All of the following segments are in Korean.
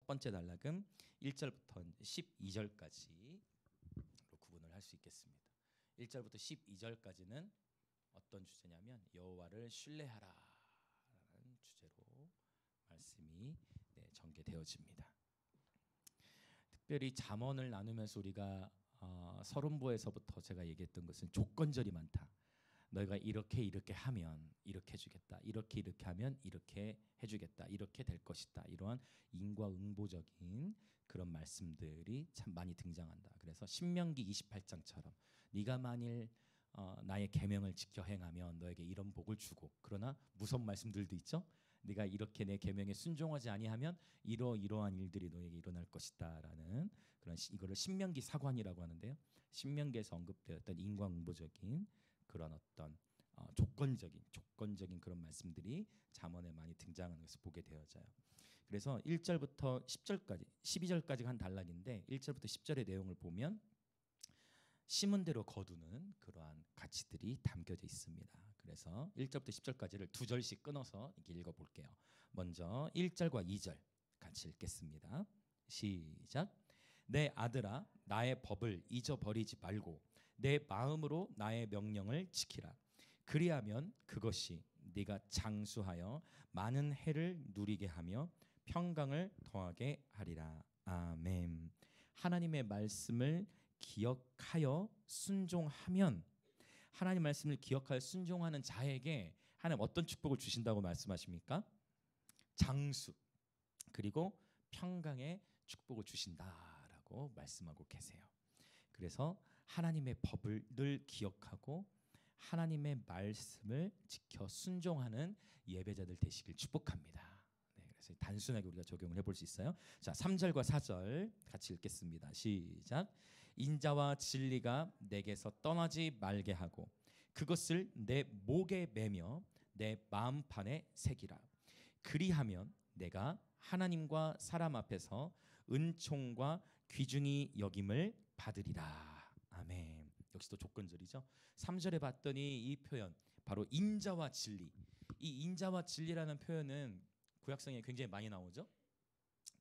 번째 단락은 1절부터 12절까지로 구분을 할 수 있겠습니다. 1절부터 12절까지는 어떤 주제냐면 여호와를 신뢰하라는 주제로 말씀이 전개되어집니다. 특별히 잠언을 나누면서 우리가 서론부에서부터 제가 얘기했던 것은 조건절이 많다. 너희가 이렇게 하면 이렇게 해주겠다. 이렇게 하면 이렇게 해주겠다. 이렇게 될 것이다. 이러한 인과응보적인 그런 말씀들이 참 많이 등장한다. 그래서 신명기 28장처럼 네가 만일 나의 계명을 지켜 행하면 너에게 이런 복을 주고, 그러나 무서운 말씀들도 있죠. 네가 이렇게 내 계명에 순종하지 아니하면 이러한 일들이 너에게 일어날 것이다라는 그런 이거를 신명기 사관이라고 하는데요. 신명기에서 언급되었던 인과응보적인 그런 어떤 조건적인 그런 말씀들이 잠언에 많이 등장하는 것을 보게 되어져요. 그래서 1절부터 10절까지 12절까지가 한 단락인데 1절부터 10절의 내용을 보면 심은 대로 거두는 그러한 가치들이 담겨져 있습니다. 그래서 1절부터 10절까지를 두 절씩 끊어서 읽어볼게요. 먼저 1절과 2절 같이 읽겠습니다. 시작. 내 아들아, 나의 법을 잊어버리지 말고 내 마음으로 나의 명령을 지키라. 그리하면 그것이 네가 장수하여 많은 해를 누리게 하며 평강을 더하게 하리라. 아멘. 하나님의 말씀을 기억하여 순종하면, 하나님 말씀을 기억하여 순종하는 자에게 하나님 어떤 축복을 주신다고 말씀하십니까? 장수 그리고 평강의 축복을 주신다라고 말씀하고 계세요. 그래서 하나님의 법을 늘 기억하고 하나님의 말씀을 지켜 순종하는 예배자들 되시길 축복합니다. 그래서 단순하게 우리가 적용을 해볼 수 있어요. 자, 3절과 4절 같이 읽겠습니다. 시작. 인자와 진리가 내게서 떠나지 말게 하고 그것을 내 목에 매며 내 마음판에 새기라. 그리하면 내가 하나님과 사람 앞에서 은총과 귀중히 여김을 받으리라. 아멘. 역시 또 조건절이죠. 3절에 봤더니 이 표현 바로 인자와 진리. 이 인자와 진리라는 표현은 구약성에 굉장히 많이 나오죠.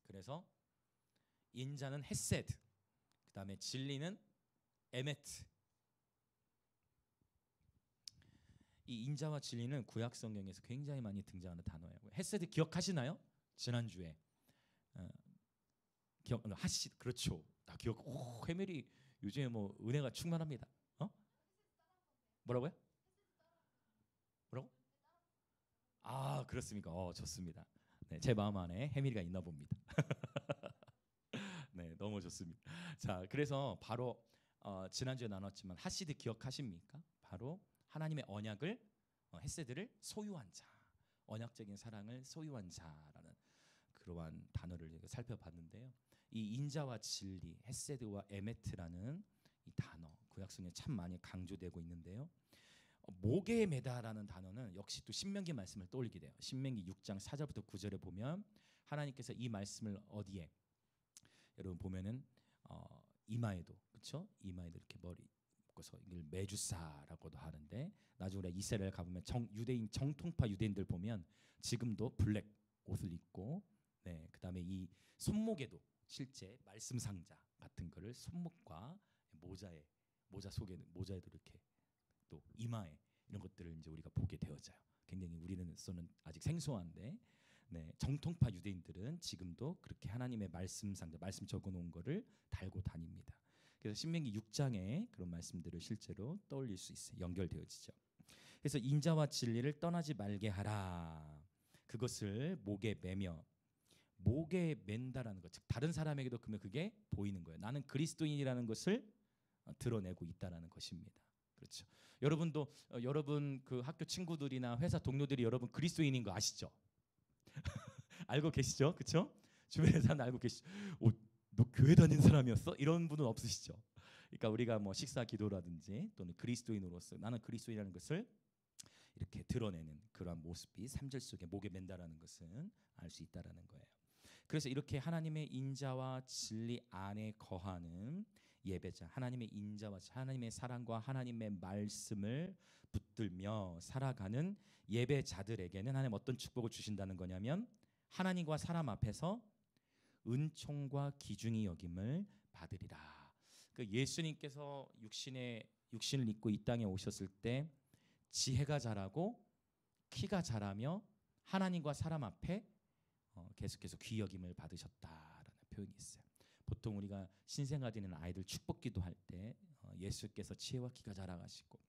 그래서 인자는 헤세드, 그 다음에 진리는 에메트. 이 인자와 진리는 구약성경에서 굉장히 많이 등장하는 단어예요. 헤세드 기억하시나요? 지난주에 하시, 그렇죠. 나 기억. 오, 해멜이 요즘에 뭐 은혜가 충만합니다. 뭐라고요? 뭐라고? 아, 그렇습니까? 좋습니다. 네, 제 마음 안에 해밀이가 있나 봅니다. 네, 너무 좋습니다. 자, 그래서 바로 지난주에 나눴지만 하시드 기억하십니까? 바로 하나님의 언약을 헤세드를 소유한 자, 언약적인 사랑을 소유한 자라는 그러한 단어를 살펴봤는데요. 이 인자와 진리, 헤세드와 에메트라는 이 단어 구약성에 참 많이 강조되고 있는데요. 목에 매다라는 단어는 역시 또 신명기 말씀을 떠올리게 돼요. 신명기 6장 4절부터 9절에 보면 하나님께서 이 말씀을 어디에, 여러분 보면은 이마에도, 그렇죠? 이마에도 이렇게 머리 묶어서 이걸 메주사라고도 하는데, 나중에 우리가 이스라엘 가보면 유대인 정통파 유대인들 보면 지금도 블랙 옷을 입고, 네, 그다음에 이 손목에도 실제 말씀 상자 같은 거를 손목과 모자 속에 모자에도 이렇게 또 이마에 이런 것들을 이제 우리가 보게 되어져요. 굉장히 우리는서는 아직 생소한데, 네, 정통파 유대인들은 지금도 그렇게 하나님의 말씀 상자, 말씀 적어놓은 거를 달고 다닙니다. 그래서 신명기 6장에 그런 말씀들을 실제로 떠올릴 수 있어요. 연결되어지죠. 그래서 인자와 진리를 떠나지 말게 하라. 그것을 목에 매며, 목에 맨다라는 것, 즉 다른 사람에게도 그러면 그게 보이는 거예요. 나는 그리스도인이라는 것을 드러내고 있다라는 것입니다. 그렇죠. 여러분도 여러분 그 학교 친구들이나 회사 동료들이 여러분 그리스도인인 거 아시죠? 알고 계시죠? 그렇죠? 주변에 사람 알고 계시죠? 너 교회 다닌 사람이었어? 이런 분은 없으시죠? 그러니까 우리가 뭐 식사 기도라든지 또는 그리스도인으로서 나는 그리스도인이라는 것을 이렇게 드러내는 그러한 모습이 3절 속에 목에 맨다라는 것은 알 수 있다라는 거예요. 그래서 이렇게 하나님의 인자와 진리 안에 거하는 예배자, 하나님의 인자와 하나님의 사랑과 하나님의 말씀을 붙들며 살아가는 예배자들에게는 하나님 어떤 축복을 주신다는 거냐면 하나님과 사람 앞에서 은총과 기중이 여김을 받으리라. 그 예수님께서 육신을 입고 이 땅에 오셨을 때 지혜가 자라고 키가 자라며 하나님과 사람 앞에 계속해서 귀 여김을 받으셨다라는 표현이 있어요. 보통 우리가 신생아 되는 아이들 축복 기도할 때 예수께서 지혜와 키가 자라가시고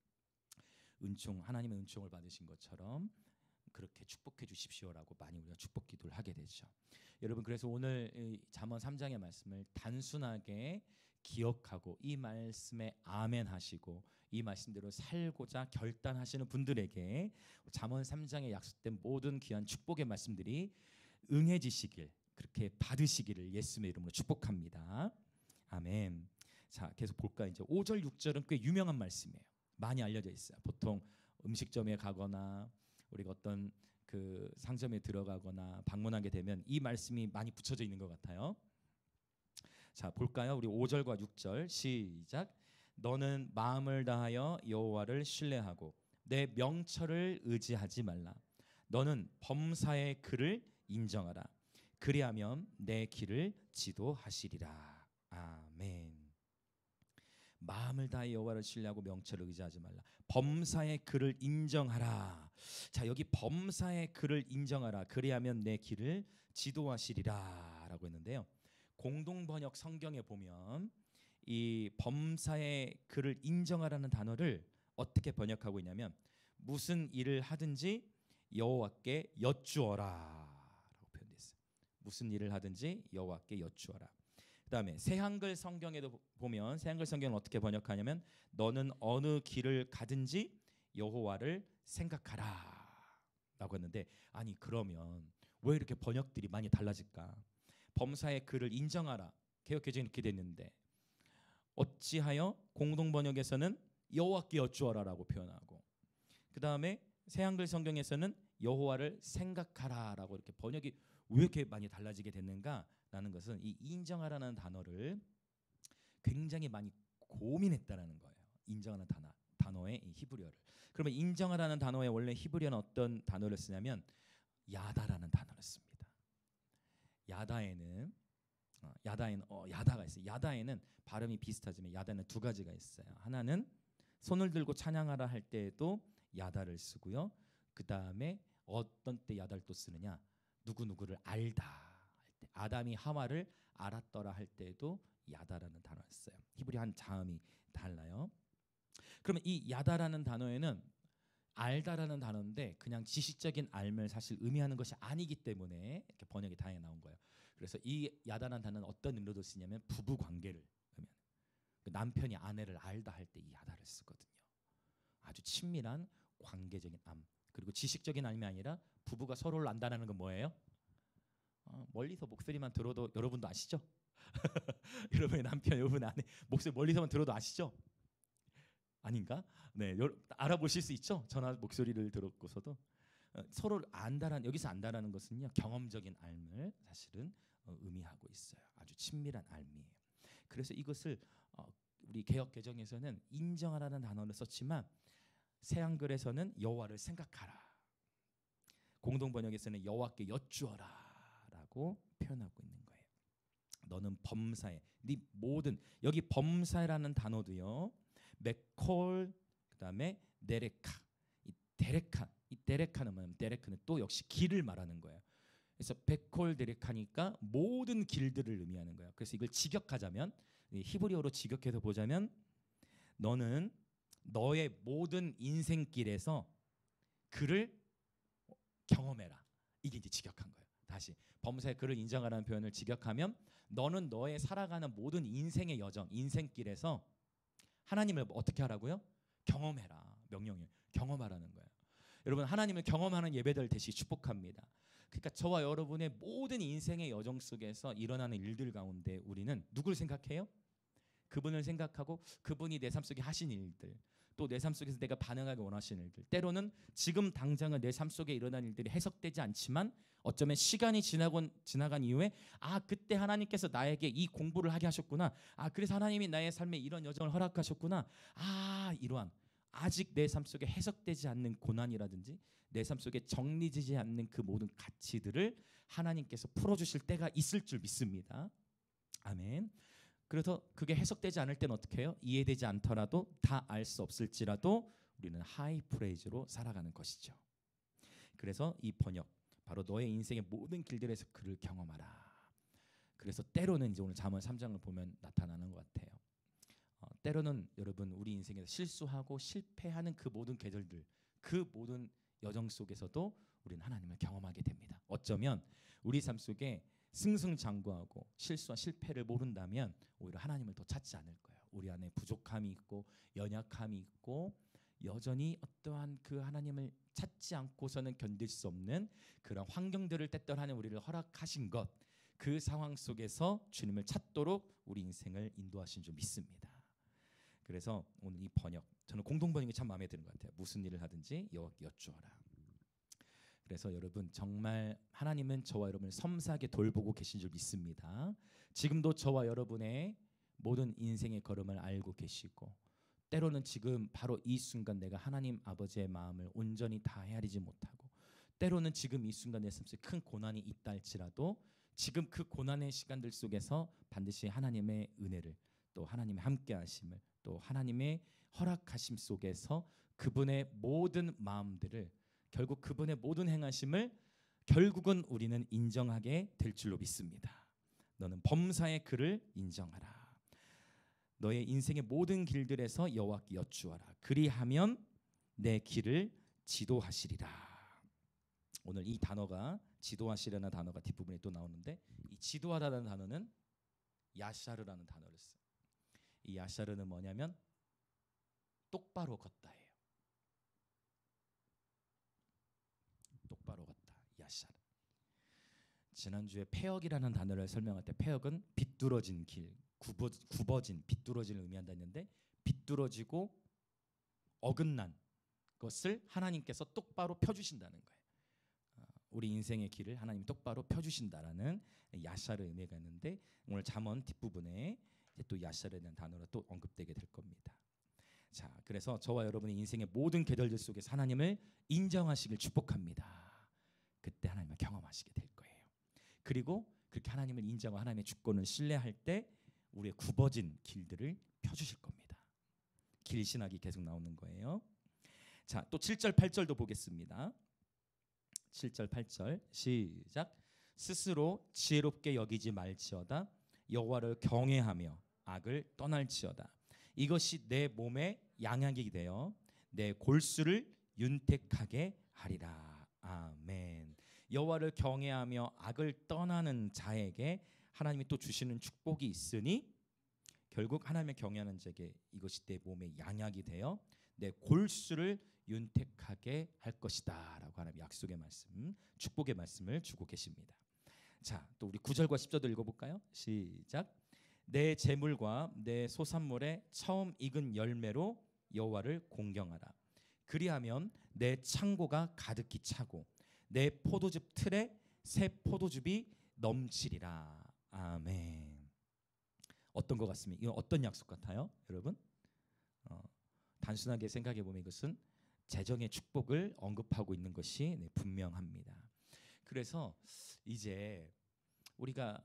하나님의 은총을 받으신 것처럼 그렇게 축복해 주십시오라고 많이 우리가 축복 기도를 하게 되죠. 여러분, 그래서 오늘 잠언 3장의 말씀을 단순하게 기억하고 이 말씀에 아멘 하시고 이 말씀대로 살고자 결단하시는 분들에게 잠언 3장에 약속된 모든 귀한 축복의 말씀들이 응해지시길, 그렇게 받으시기를 예수님의 이름으로 축복합니다. 아멘. 자, 계속 볼까요? 이제 5절 6절은 꽤 유명한 말씀이에요. 많이 알려져 있어요. 보통 음식점에 가거나 우리가 어떤 그 상점에 들어가거나 방문하게 되면 이 말씀이 많이 붙여져 있는 것 같아요. 자, 볼까요? 우리 5절과 6절 시작. 너는 마음을 다하여 여호와를 신뢰하고 내 명철을 의지하지 말라. 너는 범사의 그를 인정하라. 그리하면 내 길을 지도하시리라. 아멘. 마음을 다해 여호와를 신뢰하고 명철을 의지하지 말라. 범사의 그를 인정하라. 자, 여기 범사의 그를 인정하라. 그리하면 내 길을 지도하시리라 라고 했는데요. 공동번역 성경에 보면 이 범사의 그를 인정하라는 단어를 어떻게 번역하고 있냐면 무슨 일을 하든지 여호와께 여쭈어라 라고 표현되어 있어요. 무슨 일을 하든지 여호와께 여쭈어라. 그 다음에 새한글 성경에도 보면 새한글 성경은 어떻게 번역하냐면 너는 어느 길을 가든지 여호와를 생각하라 라고 했는데, 아니 그러면 왜 이렇게 번역들이 많이 달라질까? 범사의 그를 인정하라 개역개정이 이렇게 됐는데 어찌하여 공동번역에서는 여호와께 여쭈어라라고 표현하고 그 다음에 새한글 성경에서는 여호와를 생각하라라고 이렇게 번역이 왜 이렇게 많이 달라지게 됐는가라는 것은 이 인정하라는 단어를 굉장히 많이 고민했다라는 거예요. 인정하는 단어의 이 히브리어를. 그러면 인정하라는 단어의 원래 히브리어는 어떤 단어를 쓰냐면 야다라는 단어를 씁니다. 야다에는 야다가 있어요. 야다에는 발음이 비슷하지만 야다는 두 가지가 있어요. 하나는 손을 들고 찬양하라 할 때에도 야다를 쓰고요. 그 다음에 어떤 때 야다를 또 쓰느냐? 누구누구를 알다 할 때, 아담이 하와를 알았더라 할 때에도 야다라는 단어를 써요. 히브리 한 자음이 달라요. 그러면 이 야다라는 단어에는 알다라는 단어인데 그냥 지식적인 알을 사실 의미하는 것이 아니기 때문에 이렇게 번역이 다양하게 나온 거예요. 그래서 이 야다라는 단어는 어떤 의미로 쓰냐면 부부 관계를 의미하는, 남편이 아내를 알다 할 때 이 야다를 쓰거든요. 아주 친밀한 관계적인 암. 그리고 지식적인 알이 아니라 부부가 서로를 안다는 건 뭐예요? 멀리서 목소리만 들어도 여러분도 아시죠? 여러분의 남편, 여러분의 아내 목소리 멀리서만 들어도 아시죠? 아닌가? 네, 알아보실 수 있죠? 전화 목소리를 들었고서도 서로를 안다라는, 여기서 안다라는 것은요 경험적인 알을 사실은 의미하고 있어요. 아주 친밀한 알미예요. 그래서 이것을 우리 개역 개정에서는 인정하라는 단어를 썼지만 새한글에서는 여호와를 생각하라, 공동번역에서는 여호와께 여쭈어라라고 표현하고 있는 거예요. 너는 범사에 네 모든, 여기 범사라는 단어도요 메콜 그다음에 네레카, 이 데레카는 뭐냐면 데레카는 또 역시 길을 말하는 거예요. 그래서 베콜 데레카니까 모든 길들을 의미하는 거예요. 그래서 이걸 직역하자면 히브리어로 직역해서 보자면 너는 너의 모든 인생길에서 그를 경험해라. 이게 이제 직역한 거예요. 다시 범사의 그를 인정하라는 표현을 직역하면 너는 너의 살아가는 모든 인생의 여정, 인생길에서 하나님을 어떻게 하라고요? 경험해라. 명령이에요. 경험하라는 거예요. 여러분, 하나님을 경험하는 예배들 되시 축복합니다. 그러니까 저와 여러분의 모든 인생의 여정 속에서 일어나는 일들 가운데 우리는 누굴 생각해요? 그분을 생각하고 그분이 내 삶 속에 하신 일들, 또 내 삶 속에서 내가 반응하기 원하시는 일들, 때로는 지금 당장은 내 삶 속에 일어난 일들이 해석되지 않지만 어쩌면 시간이 지나간 이후에 그때 하나님께서 나에게 이 공부를 하게 하셨구나, 그래서 하나님이 나의 삶에 이런 여정을 허락하셨구나, 이러한 아직 내 삶 속에 해석되지 않는 고난이라든지 내 삶 속에 정리되지 않는 그 모든 가치들을 하나님께서 풀어주실 때가 있을 줄 믿습니다. 아멘. 그래서 그게 해석되지 않을 때는 어떻게 해요? 이해되지 않더라도 다 알 수 없을지라도 우리는 하이 프레이즈로 살아가는 것이죠. 그래서 이 번역, 바로 너의 인생의 모든 길들에서 그를 경험하라. 그래서 때로는 이제 오늘 잠언 3장을 보면 나타나는 것 같아요. 때로는 여러분 우리 인생에서 실수하고 실패하는 그 모든 계절들, 그 모든 여정 속에서도 우리는 하나님을 경험하게 됩니다. 어쩌면 우리 삶 속에 승승장구하고 실수와 실패를 모른다면 오히려 하나님을 더 찾지 않을 거예요. 우리 안에 부족함이 있고 연약함이 있고 여전히 어떠한 그 하나님을 찾지 않고서는 견딜 수 없는 그런 환경들을 때때로 우리를 허락하신 것, 그 상황 속에서 주님을 찾도록 우리 인생을 인도하신 줄 믿습니다. 그래서 오늘 이 번역, 저는 공동 번역이 참 마음에 드는 것 같아요. 무슨 일을 하든지 여쭈어라. 그래서 여러분 정말 하나님은 저와 여러분을 섬세하게 돌보고 계신 줄 믿습니다. 지금도 저와 여러분의 모든 인생의 걸음을 알고 계시고, 때로는 지금 바로 이 순간 내가 하나님 아버지의 마음을 온전히 다 헤아리지 못하고, 때로는 지금 이 순간 내 삶 속에 큰 고난이 있다 할지라도 지금 그 고난의 시간들 속에서 반드시 하나님의 은혜를, 또 하나님의 함께하심을, 또 하나님의 허락하심 속에서 그분의 모든 마음들을, 결국 그분의 모든 행하심을 결국은 우리는 인정하게 될 줄로 믿습니다. 너는 범사의 그를 인정하라. 너의 인생의 모든 길들에서 여호와께 여쭈어라. 그리하면 내 길을 지도하시리라. 오늘 이 단어가, 지도하시라는 단어가 뒷부분에 또 나오는데, 이 지도하라는 단어는 야샤르라는 단어를 써요. 이 야샤르는 뭐냐면 똑바로 걷다예요. 똑바로 걷다, 야샤르. 지난주에 폐역이라는 단어를 설명할 때 폐역은 비뚤어진 길, 굽어진, 비뚤어진을 의미한다 했는데, 비뚤어지고 어긋난 것을 하나님께서 똑바로 펴주신다는 거예요. 우리 인생의 길을 하나님이 똑바로 펴주신다라는 야샤르 의미가 있는데, 오늘 잠언 뒷부분에 이제 또 야샤르라는 단어로 또 언급되게 될 겁니다. 자, 그래서 저와 여러분의 인생의 모든 계절들 속에서 하나님을 인정하시길 축복합니다. 그때 하나님을 경험하시게 될 거예요. 그리고 그렇게 하나님을 인정하고 하나님의 주권을 신뢰할 때 우리의 굽어진 길들을 펴주실 겁니다. 길신학이 계속 나오는 거예요. 자, 또 7절 8절도 보겠습니다. 7절 8절 시작. 스스로 지혜롭게 여기지 말지어다. 여호와를 경외하며 악을 떠날지어다. 이것이 내 몸의 양약이 되어 내 골수를 윤택하게 하리라. 아멘. 여호와를 경외하며 악을 떠나는 자에게 하나님이 또 주시는 축복이 있으니, 결국 하나님을 경외하는 자에게 이것이 내 몸의 양약이 되어 내 골수를 윤택하게 할 것이다 라고 하나님 약속의 말씀, 축복의 말씀을 주고 계십니다. 자, 또 우리 9절과 10절도 읽어볼까요? 시작. 내 재물과 내 소산물의 처음 익은 열매로 여호와를 공경하라. 그리하면 내 창고가 가득히 차고 내 포도즙 틀에 새 포도즙이 넘치리라. 아멘. 어떤 것 같습니까? 이건 어떤 약속 같아요, 여러분? 단순하게 생각해 보면 이것은 재정의 축복을 언급하고 있는 것이 분명합니다. 그래서 이제 우리가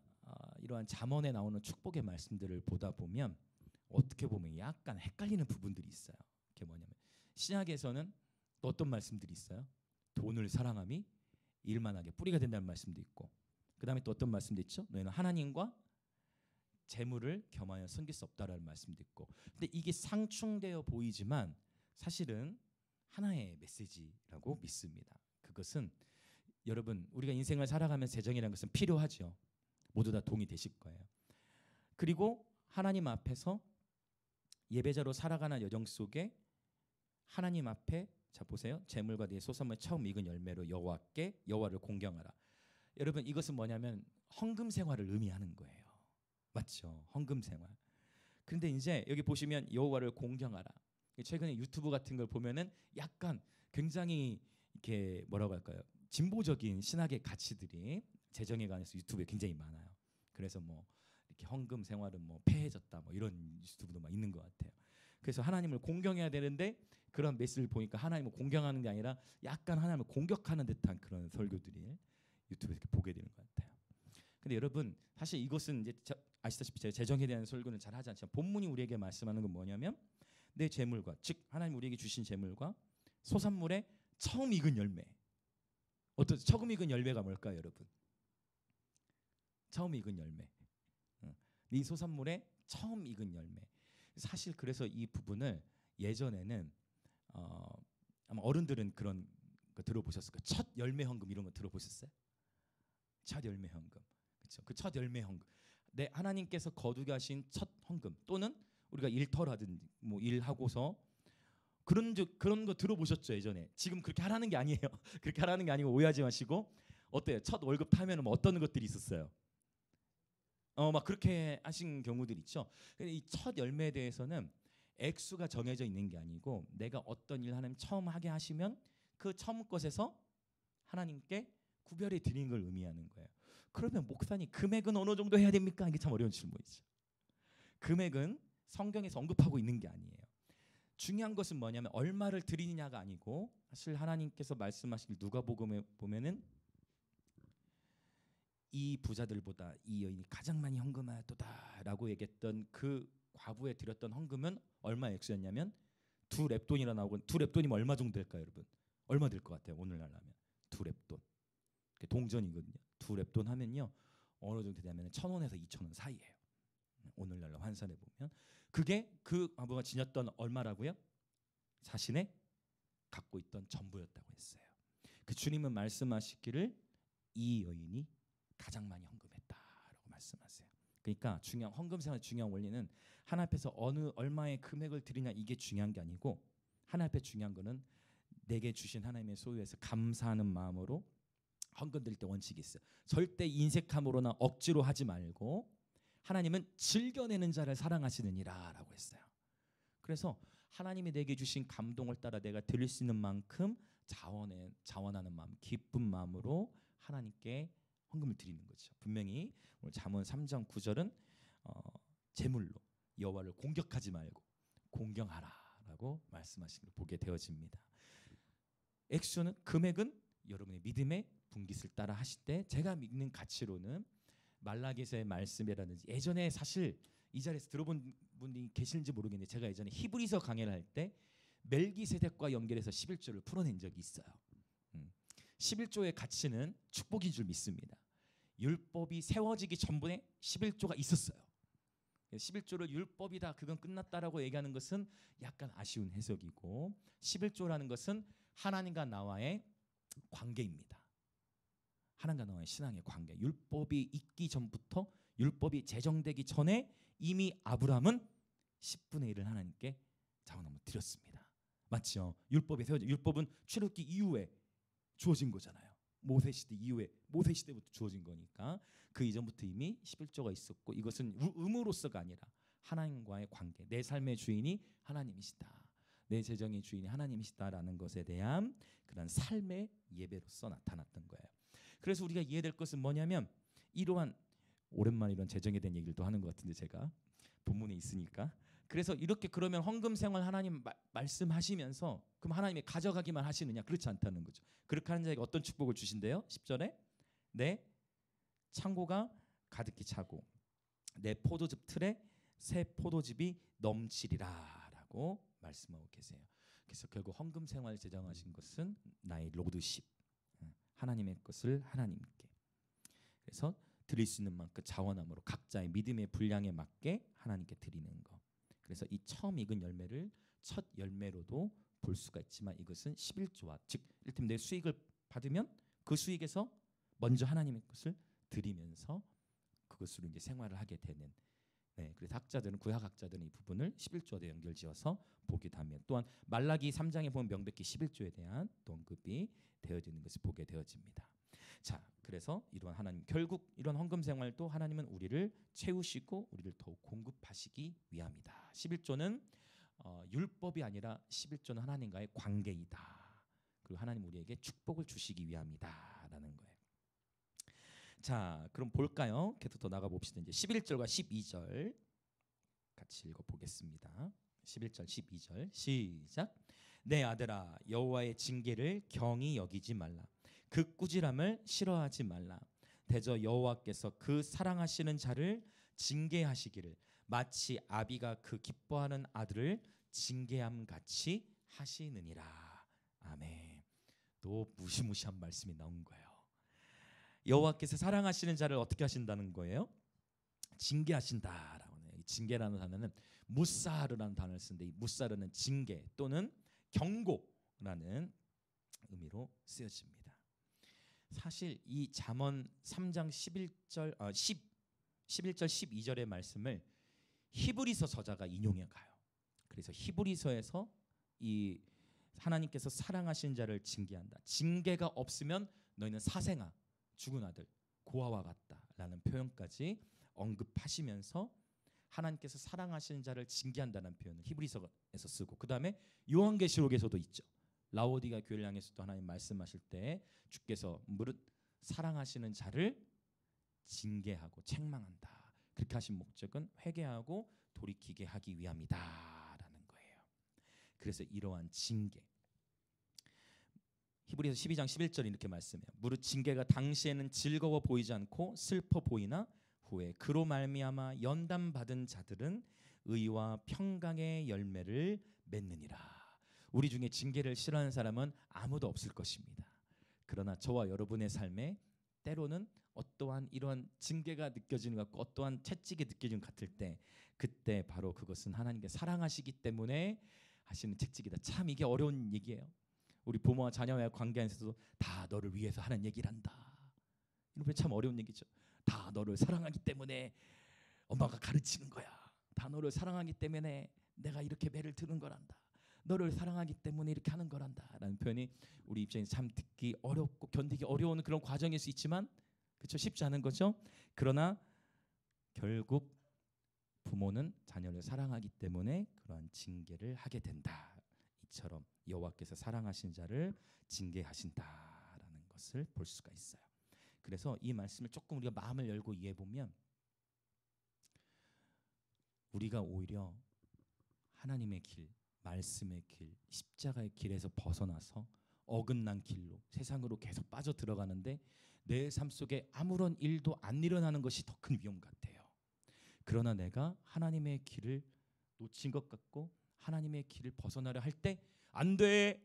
이러한 잠언에 나오는 축복의 말씀들을 보다 보면 어떻게 보면 약간 헷갈리는 부분들이 있어요. 그게 뭐냐면 신약에서는 또 어떤 말씀들이 있어요? 돈을 사랑함이 일만하게 뿌리가 된다는 말씀도 있고, 그 다음에 또 어떤 말씀도 있죠? 너희는 하나님과 재물을 겸하여 섬길 수 없다라는 말씀도 있고. 근데 이게 상충되어 보이지만 사실은 하나의 메시지라고 믿습니다. 그것은 여러분 우리가 인생을 살아가면서 재정이라는 것은 필요하죠. 모두 다 동의되실 거예요. 그리고 하나님 앞에서 예배자로 살아가는 여정 속에 하나님 앞에, 자 보세요. 재물과 네 소산물 처음 익은 열매로 여호와를 공경하라. 여러분 이것은 뭐냐면 헌금 생활을 의미하는 거예요. 맞죠? 헌금 생활. 그런데 이제 여기 보시면 여호와를 공경하라. 최근에 유튜브 같은 걸 보면은 약간 굉장히 이렇게 뭐라고 할까요? 진보적인 신학의 가치들이 재정에 관해서 유튜브에 굉장히 많아요. 그래서 뭐 이렇게 헌금 생활은 뭐 폐해졌다 뭐 이런 유튜브도 막 있는 것 같아요. 그래서 하나님을 공경해야 되는데 그런 메시지를 보니까 하나님을 공경하는 게 아니라 약간 하나님을 공격하는 듯한 그런 설교들이 유튜브에서 이렇게 보게 되는 것 같아요. 근데 여러분 사실 이것은 이제 아시다시피 제가 재정에 대한 설교는 잘 하지 않지만 본문이 우리에게 말씀하는 건 뭐냐면 내 재물과 즉 하나님 우리에게 주신 재물과 소산물의 처음 익은 열매. 어떤 처음 익은 열매가 뭘까요, 여러분? 처음 익은 열매. 이 소산물의 처음 익은 열매. 사실 그래서 이 부분을 예전에는 아마 어른들은 그런 거 들어보셨을 거예요. 첫 열매 헌금 이런 거 들어보셨어요? 첫 열매 헌금. 그렇죠. 그 첫 열매 헌금. 내 하나님께서 거두게 하신 첫 헌금 또는 우리가 일터라든지 뭐 일하고서 그런 거 들어보셨죠 예전에. 지금 그렇게 하라는 게 아니에요. 그렇게 하라는 게 아니고 오해하지 마시고 어때요? 첫 월급 타면은 뭐 어떤 것들이 있었어요? 막 그렇게 하신 경우들 있죠. 근데 이 첫 열매에 대해서는 액수가 정해져 있는 게 아니고 내가 어떤 일 하나님 처음 하게 하시면 그 처음 것에서 하나님께 구별해 드리는 걸 의미하는 거예요. 그러면 목사님 금액은 어느 정도 해야 됩니까? 이게 참 어려운 질문이죠. 금액은 성경에서 언급하고 있는 게 아니에요. 중요한 것은 뭐냐면 얼마를 드리느냐가 아니고 사실 하나님께서 말씀하신 누가복음에 보면은 이 부자들보다 이 여인이 가장 많이 헌금하였도다라고 얘기했던 그 과부에 드렸던 헌금은 얼마 액수였냐면 2렙돈이라 나오고 2렙돈이면 얼마 정도 될까요, 여러분? 얼마 될 것 같아요? 오늘날 하면 2렙돈. 동전이거든요. 2렙돈 하면요 어느 정도 되냐면 1,000원에서 2,000원 사이예요. 오늘날로 환산해 보면 그게 그 과부가 지녔던 얼마라고요? 자신의 갖고 있던 전부였다고 했어요. 그 주님은 말씀하시기를 이 여인이 가장 많이 헌금했다라고 말씀하세요. 그러니까 중요한 헌금 생활 중요한 원리는 하나님 앞에서 얼마의 금액을 드리냐 이게 중요한 게 아니고 하나님 앞에 중요한 거는 내게 주신 하나님의 소유에서 감사하는 마음으로 헌금 드릴 때 원칙이 있어요. 절대 인색함으로나 억지로 하지 말고 하나님은 즐겨내는 자를 사랑하시느니라라고 했어요. 그래서 하나님이 내게 주신 감동을 따라 내가 드릴 수 있는 만큼 자원하는 마음, 기쁜 마음으로 하나님께 헌금을 드리는 거죠. 분명히 오늘 잠언 3장 9절은 제물로 여호와를 공격하지 말고 공경하라라고 말씀하신 걸 보게 되어집니다. 액수는 금액은 여러분의 믿음의 분깃을 따라 하실 때 제가 믿는 가치로는 말라기서의 말씀이라든지 예전에 사실 이 자리에서 들어본 분이 계실지 모르겠는데 제가 예전에 히브리서 강해를 할 때 멜기세덱과 연결해서 11조를 풀어낸 적이 있어요. 11조의 가치는 축복인 줄 믿습니다. 율법이 세워지기 전분에 11조가 있었어요. 11조를 율법이다 그건 끝났다라고 얘기하는 것은 약간 아쉬운 해석이고 11조라는 것은 하나님과 나와의 관계입니다. 하나님과 나와의 신앙의 관계. 율법이 있기 전부터 율법이 제정되기 전에 이미 아브라함은 10분의 1을 하나님께 자원함을 드렸습니다. 맞죠? 율법은 출애굽기 이후에 주어진 거잖아요. 모세 시대 이후에 모세 시대부터 주어진 거니까 그 이전부터 이미 11조가 있었고 이것은 의무로서가 아니라 하나님과의 관계. 내 삶의 주인이 하나님이시다. 내 재정의 주인이 하나님이시다라는 것에 대한 그런 삶의 예배로서 나타났던 거예요. 그래서 우리가 이해될 것은 뭐냐면 이러한 오랜만에 이런 재정에 대한 얘기를 또 하는 것 같은데 제가 본문에 있으니까 그래서 이렇게 그러면 헌금 생활 하나님 말씀하시면서 그럼 하나님이 가져가기만 하시느냐? 그렇지 않다는 거죠. 그렇게 하는 자에게 어떤 축복을 주신대요? 10절에 내 창고가 가득히 차고 내 포도즙 틀에 새 포도즙이 넘치리라라고 말씀하고 계세요. 그래서 결국 헌금 생활 제정하신 것은 나의 로드십 하나님의 것을 하나님께 그래서 드릴 수 있는 만큼 자원함으로 각자의 믿음의 분량에 맞게 하나님께 드리는 것. 그래서 이 처음 익은 열매를 첫 열매로도 볼 수가 있지만 이것은 11조와 즉 이를테면 내 수익을 받으면 그 수익에서 먼저 하나님의 것을 드리면서 그것으로 이제 생활을 하게 되는 그래서 구약 학자들은 이 부분을 11조와 연결지어서 보기도 하면 또한 말라기 3장에 보면 명백히 11조에 대한 언급이 되어지는 것을 보게 되어집니다. 자, 그래서 이러한 하나님 결국 이런 헌금 생활도 하나님은 우리를 채우시고 우리를 더욱 공급하시기 위함이다. 11조는 율법이 아니라 11조는 하나님과의 관계이다. 그리고 하나님 우리에게 축복을 주시기 위함이다라는 거예요. 자, 그럼 볼까요? 계속 더 나가 봅시다. 이제 11절과 12절 같이 읽어 보겠습니다. 11절 12절 시작. 내 아들아 여호와의 징계를 경히 여기지 말라. 그 꾸지람을 싫어하지 말라. 대저 여호와께서 그 사랑하시는 자를 징계하시기를 마치 아비가 그 기뻐하는 아들을 징계함 같이 하시느니라. 아멘. 또 무시무시한 말씀이 나온 거예요. 여호와께서 사랑하시는 자를 어떻게 하신다는 거예요? 징계하신다라고 해요. 징계라는 단어는 무사르라는 단어를 쓰는데 이 무사르는 징계 또는 경고라는 의미로 쓰여집니다. 사실 이 잠언 3장 11절 11절 12절의 말씀을 히브리서 저자가 인용해 가요. 그래서 히브리서에서 이 하나님께서 사랑하신 자를 징계한다. 징계가 없으면 너희는 사생아, 죽은 아들, 고아와 같다라는 표현까지 언급하시면서 하나님께서 사랑하시는 자를 징계한다는 표현을 히브리서에서 쓰고 그 다음에 요한계시록에서도 있죠. 라오디가 교회를 향해서도 하나님 말씀하실 때 주께서 무릇 사랑하시는 자를 징계하고 책망한다. 그렇게 하신 목적은 회개하고 돌이키게 하기 위함이다라는 거예요. 그래서 이러한 징계 히브리서 12장 11절 이렇게 말씀해요. 무릇 징계가 당시에는 즐거워 보이지 않고 슬퍼 보이나 후에 그로 말미암아 연단 받은 자들은 의와 평강의 열매를 맺느니라. 우리 중에 징계를 싫어하는 사람은 아무도 없을 것입니다. 그러나 저와 여러분의 삶에 때로는 어떠한 이러한 징계가 느껴지는 것 같고 어떠한 채찍이 느껴지는 것 같을 때 그때 바로 그것은 하나님께 사랑하시기 때문에 하시는 채찍이다. 참 이게 어려운 얘기예요. 우리 부모와 자녀와의 관계에서도 다 너를 위해서 하는 얘기를 한다. 이런 참 어려운 얘기죠. 다 너를 사랑하기 때문에 엄마가 가르치는 거야. 다 너를 사랑하기 때문에 내가 이렇게 매를 드는 거란다. 너를 사랑하기 때문에 이렇게 하는 거란다 라는 표현이 우리 입장에서 참 듣기 어렵고 견디기 어려운 그런 과정일 수 있지만 그렇죠? 쉽지 않은 거죠. 그러나 결국 부모는 자녀를 사랑하기 때문에 그러한 징계를 하게 된다. 이처럼 여호와께서 사랑하신 자를 징계하신다라는 것을 볼 수가 있어요. 그래서 이 말씀을 조금 우리가 마음을 열고 이해해 보면 우리가 오히려 하나님의 길, 말씀의 길, 십자가의 길에서 벗어나서 어긋난 길로 세상으로 계속 빠져 들어가는데 내 삶 속에 아무런 일도 안 일어나는 것이 더 큰 위험 같아요. 그러나 내가 하나님의 길을 놓친 것 같고 하나님의 길을 벗어나려 할 때 안 돼,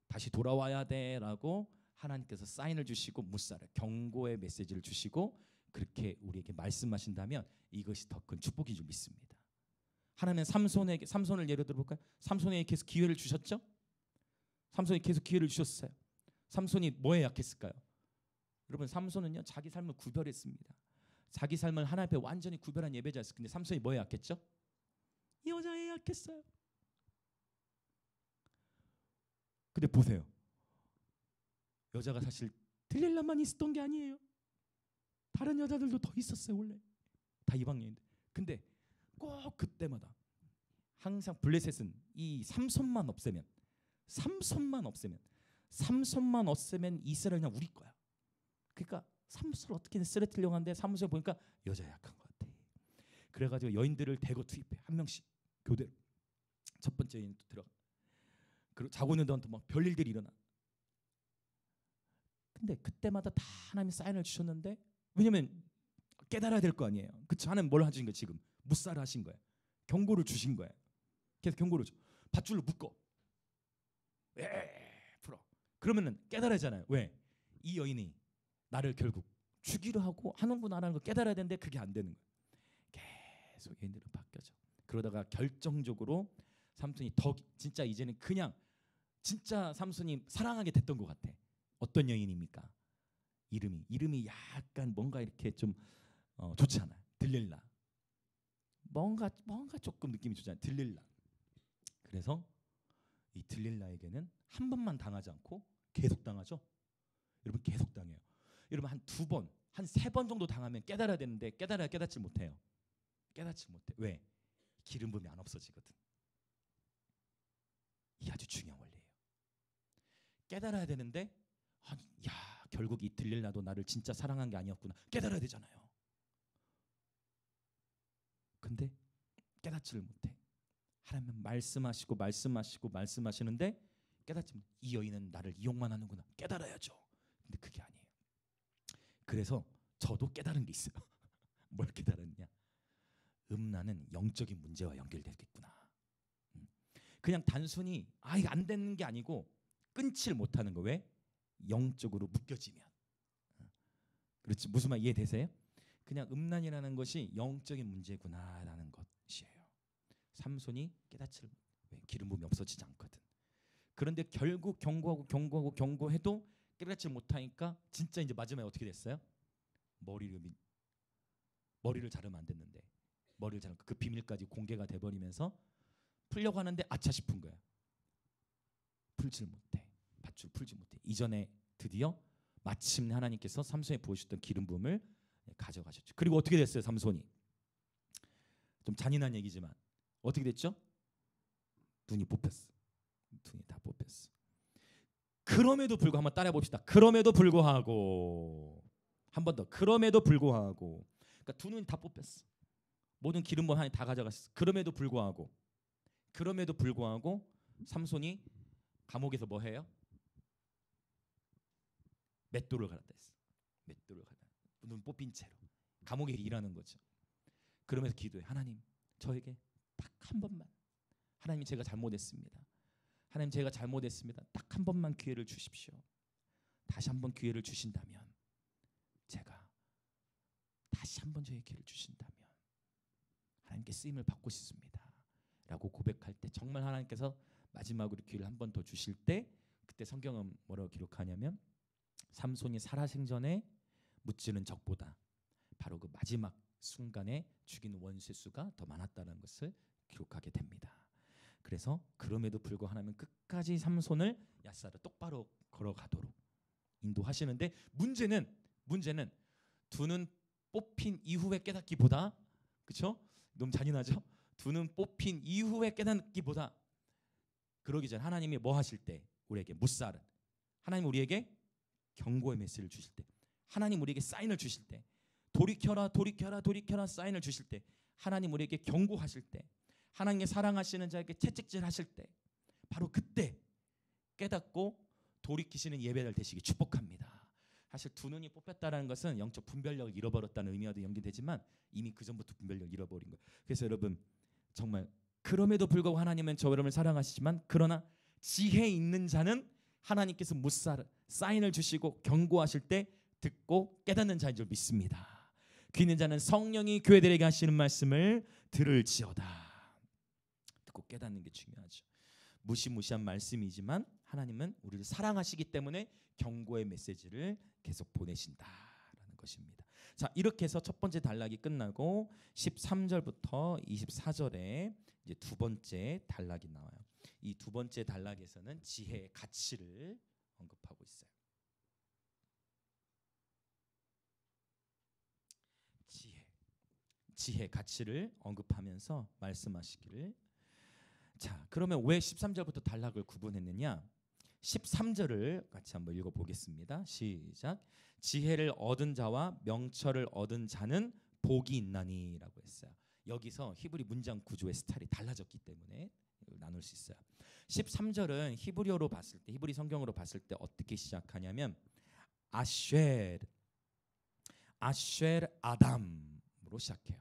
다시 돌아와야 돼라고 하나님께서 사인을 주시고 무사를 경고의 메시지를 주시고 그렇게 우리에게 말씀하신다면 이것이 더 큰 축복인 줄 믿습니다. 하나님은 삼손을 예로 들어볼까요? 삼손에게 계속 기회를 주셨죠? 삼손이 계속 기회를 주셨어요. 삼손이 뭐에 약했을까요? 여러분 삼손은요 자기 삶을 구별했습니다. 자기 삶을 하나님 앞에 완전히 구별한 예배자였어요. 근데 삼손이 뭐에 약했죠? 여자에 약했어요. 근데 보세요. 여자가 사실 들릴라만 있었던 게 아니에요. 다른 여자들도 더 있었어요. 원래 다 이방인인데. 근데 꼭 그때마다 항상 블레셋은 이 삼손만 없애면 이스라엘은 우리 거야. 그러니까 삼손을 어떻게든 쓰러뜨리려고 하는데 삼손을 보니까 여자 약한 것 같아. 그래가지고 여인들을 대거 투입해. 한 명씩 교대로. 첫 번째 여인 또 들어가. 그리고 자고 있는 동안 또 막 별일들이 일어나. 근데 그때마다 다 하나님이 사인을 주셨는데 왜냐면 깨달아야 될 거 아니에요. 그쵸? 하나님 뭘 하신 거예요 지금? 무사를 하신 거예요. 경고를 주신 거예요. 계속 경고를 줘. 밧줄로 묶어. 풀어. 그러면은 깨달아잖아요. 왜? 이 여인이 나를 결국 죽이려 하고 하는구나라는 걸 깨달아야 되는데 그게 안 되는 거예요. 계속 여인들은 바뀌어져. 그러다가 결정적으로 삼손이 더 진짜 이제는 그냥 진짜 삼손이 사랑하게 됐던 것 같아. 어떤 여인입니까? 이름이 약간 뭔가 이렇게 좀 좋지 않아요. 들릴라. 뭔가 조금 느낌이 좋지 않아요. 들릴라. 그래서 이 들릴라에게는 한 번만 당하지 않고 계속 당하죠. 여러분 계속 당해요. 여러분 한 두 번, 한 세 번 정도 당하면 깨달아야 되는데 깨닫지 못해요. 깨닫지 못해. 왜? 기름 부음이 안 없어지거든. 이게 아주 중요한 원리예요. 깨달아야 되는데 결국 이 들릴라도 나를 진짜 사랑한 게 아니었구나. 깨달아야 되잖아요. 근데 깨닫지를 못해. 하나님은 말씀하시는데 깨닫지 못해. 이 여인은 나를 이용만 하는구나. 깨달아야죠. 근데 그게 아니에요. 그래서 저도 깨달은 게 있어요. 뭘 깨달았냐? 음란은 영적인 문제와 연결되겠구나. 그냥 단순히 이게 안 되는 게 아니고 끊지를 못하는 거. 왜? 영적으로 묶여지면. 그렇지. 무슨 말 이해되세요? 그냥 음란이라는 것이 영적인 문제구나라는 것이에요. 삼손이 깨닫지를 왜? 기름 부음이 없어지지 않거든. 그런데 결국 경고해도 깨닫지 못하니까 진짜 이제 마지막에 어떻게 됐어요? 머리를 자르면 안 됐는데 머리를 자르고 그 비밀까지 공개가 돼버리면서 풀려고 하는데 아차 싶은 거야. 풀지를 못해. 밧줄 풀지 못해. 이전에 드디어 마침내 하나님께서 삼손에 부으셨던 기름 부음을 가져가셨죠. 그리고 어떻게 됐어요? 삼손이 좀 잔인한 얘기지만 어떻게 됐죠? 눈이 뽑혔어. 눈이 다 뽑혔어. 그럼에도 불구하고 한번 따라해 봅시다. 그럼에도 불구하고 한 번 더. 그럼에도 불구하고. 그러니까 두 눈이 다 뽑혔어. 모든 기름 부음 하나님 다 가져갔어. 그럼에도 불구하고 삼손이 감옥에서 뭐 해요? 맷돌을 갈았다 했어. 맷돌을 갈아. 눈 뽑힌 채로 감옥에서 일하는 거죠. 그러면서 기도해. 하나님, 저에게 딱 한 번만. 하나님, 제가 잘못했습니다. 하나님, 제가 잘못했습니다. 딱 한 번만 기회를 주십시오. 다시 한 번 기회를 주신다면 제가 다시 한 번 저에게 기회를 주신다면 하나님께 쓰임을 받고 싶습니다. 라고 고백할 때 정말 하나님께서 마지막으로 기회를 한 번 더 주실 때 그때 성경은 뭐라고 기록하냐면 삼손이 살아생전에 무찌른 적보다 바로 그 마지막 순간에 죽인 원수의 수가 더 많았다는 것을 기록하게 됩니다. 그래서 그럼에도 불구하고 하나님은 끝까지 삼손을 야사를 똑바로 걸어가도록 인도하시는데 문제는 두 눈 뽑힌 이후에 깨닫기보다, 그렇죠? 너무 잔인하죠? 두 눈 뽑힌 이후에 깨닫기보다 그러기 전 하나님이 뭐 하실 때 우리에게 무사를, 하나님 우리에게 경고의 메시지를 주실 때, 하나님 우리에게 사인을 주실 때, 돌이켜라 사인을 주실 때, 하나님 우리에게 경고하실 때, 하나님의 사랑하시는 자에게 채찍질하실 때, 바로 그때 깨닫고 돌이키시는 예배를 되시기 축복합니다. 사실 두 눈이 뽑혔다는 것은 영적 분별력을 잃어버렸다는 의미와도 연계되지만 이미 그 전부터 분별력을 잃어버린 거예요. 그래서 여러분 정말 그럼에도 불구하고 하나님은 저 여러분을 사랑하시지만 그러나 지혜 있는 자는 하나님께서 무사를 사인을 주시고 경고하실 때 듣고 깨닫는 자인 줄 믿습니다. 귀 있는 자는 성령이 교회들에게 하시는 말씀을 들을지어다. 듣고 깨닫는 게 중요하죠. 무시무시한 말씀이지만 하나님은 우리를 사랑하시기 때문에 경고의 메시지를 계속 보내신다라는 것입니다. 자, 이렇게 해서 첫 번째 단락이 끝나고 13절부터 24절에 이제 두 번째 단락이 나와요. 이 두 번째 단락에서는 지혜의 가치를 언급하고 있어요. 지혜 가치를 언급하면서 말씀하시기를, 자, 그러면 왜 13절부터 단락을 구분했느냐? 13절을 같이 한번 읽어보겠습니다. 시작. 지혜를 얻은 자와 명철을 얻은 자는 복이 있나니 라고 했어요. 여기서 히브리 문장 구조의 스타일이 달라졌기 때문에 나눌 수 있어요. 13절은 히브리어로 봤을 때, 히브리 성경으로 봤을 때 어떻게 시작하냐면 아쉐르 아담으로 시작해요.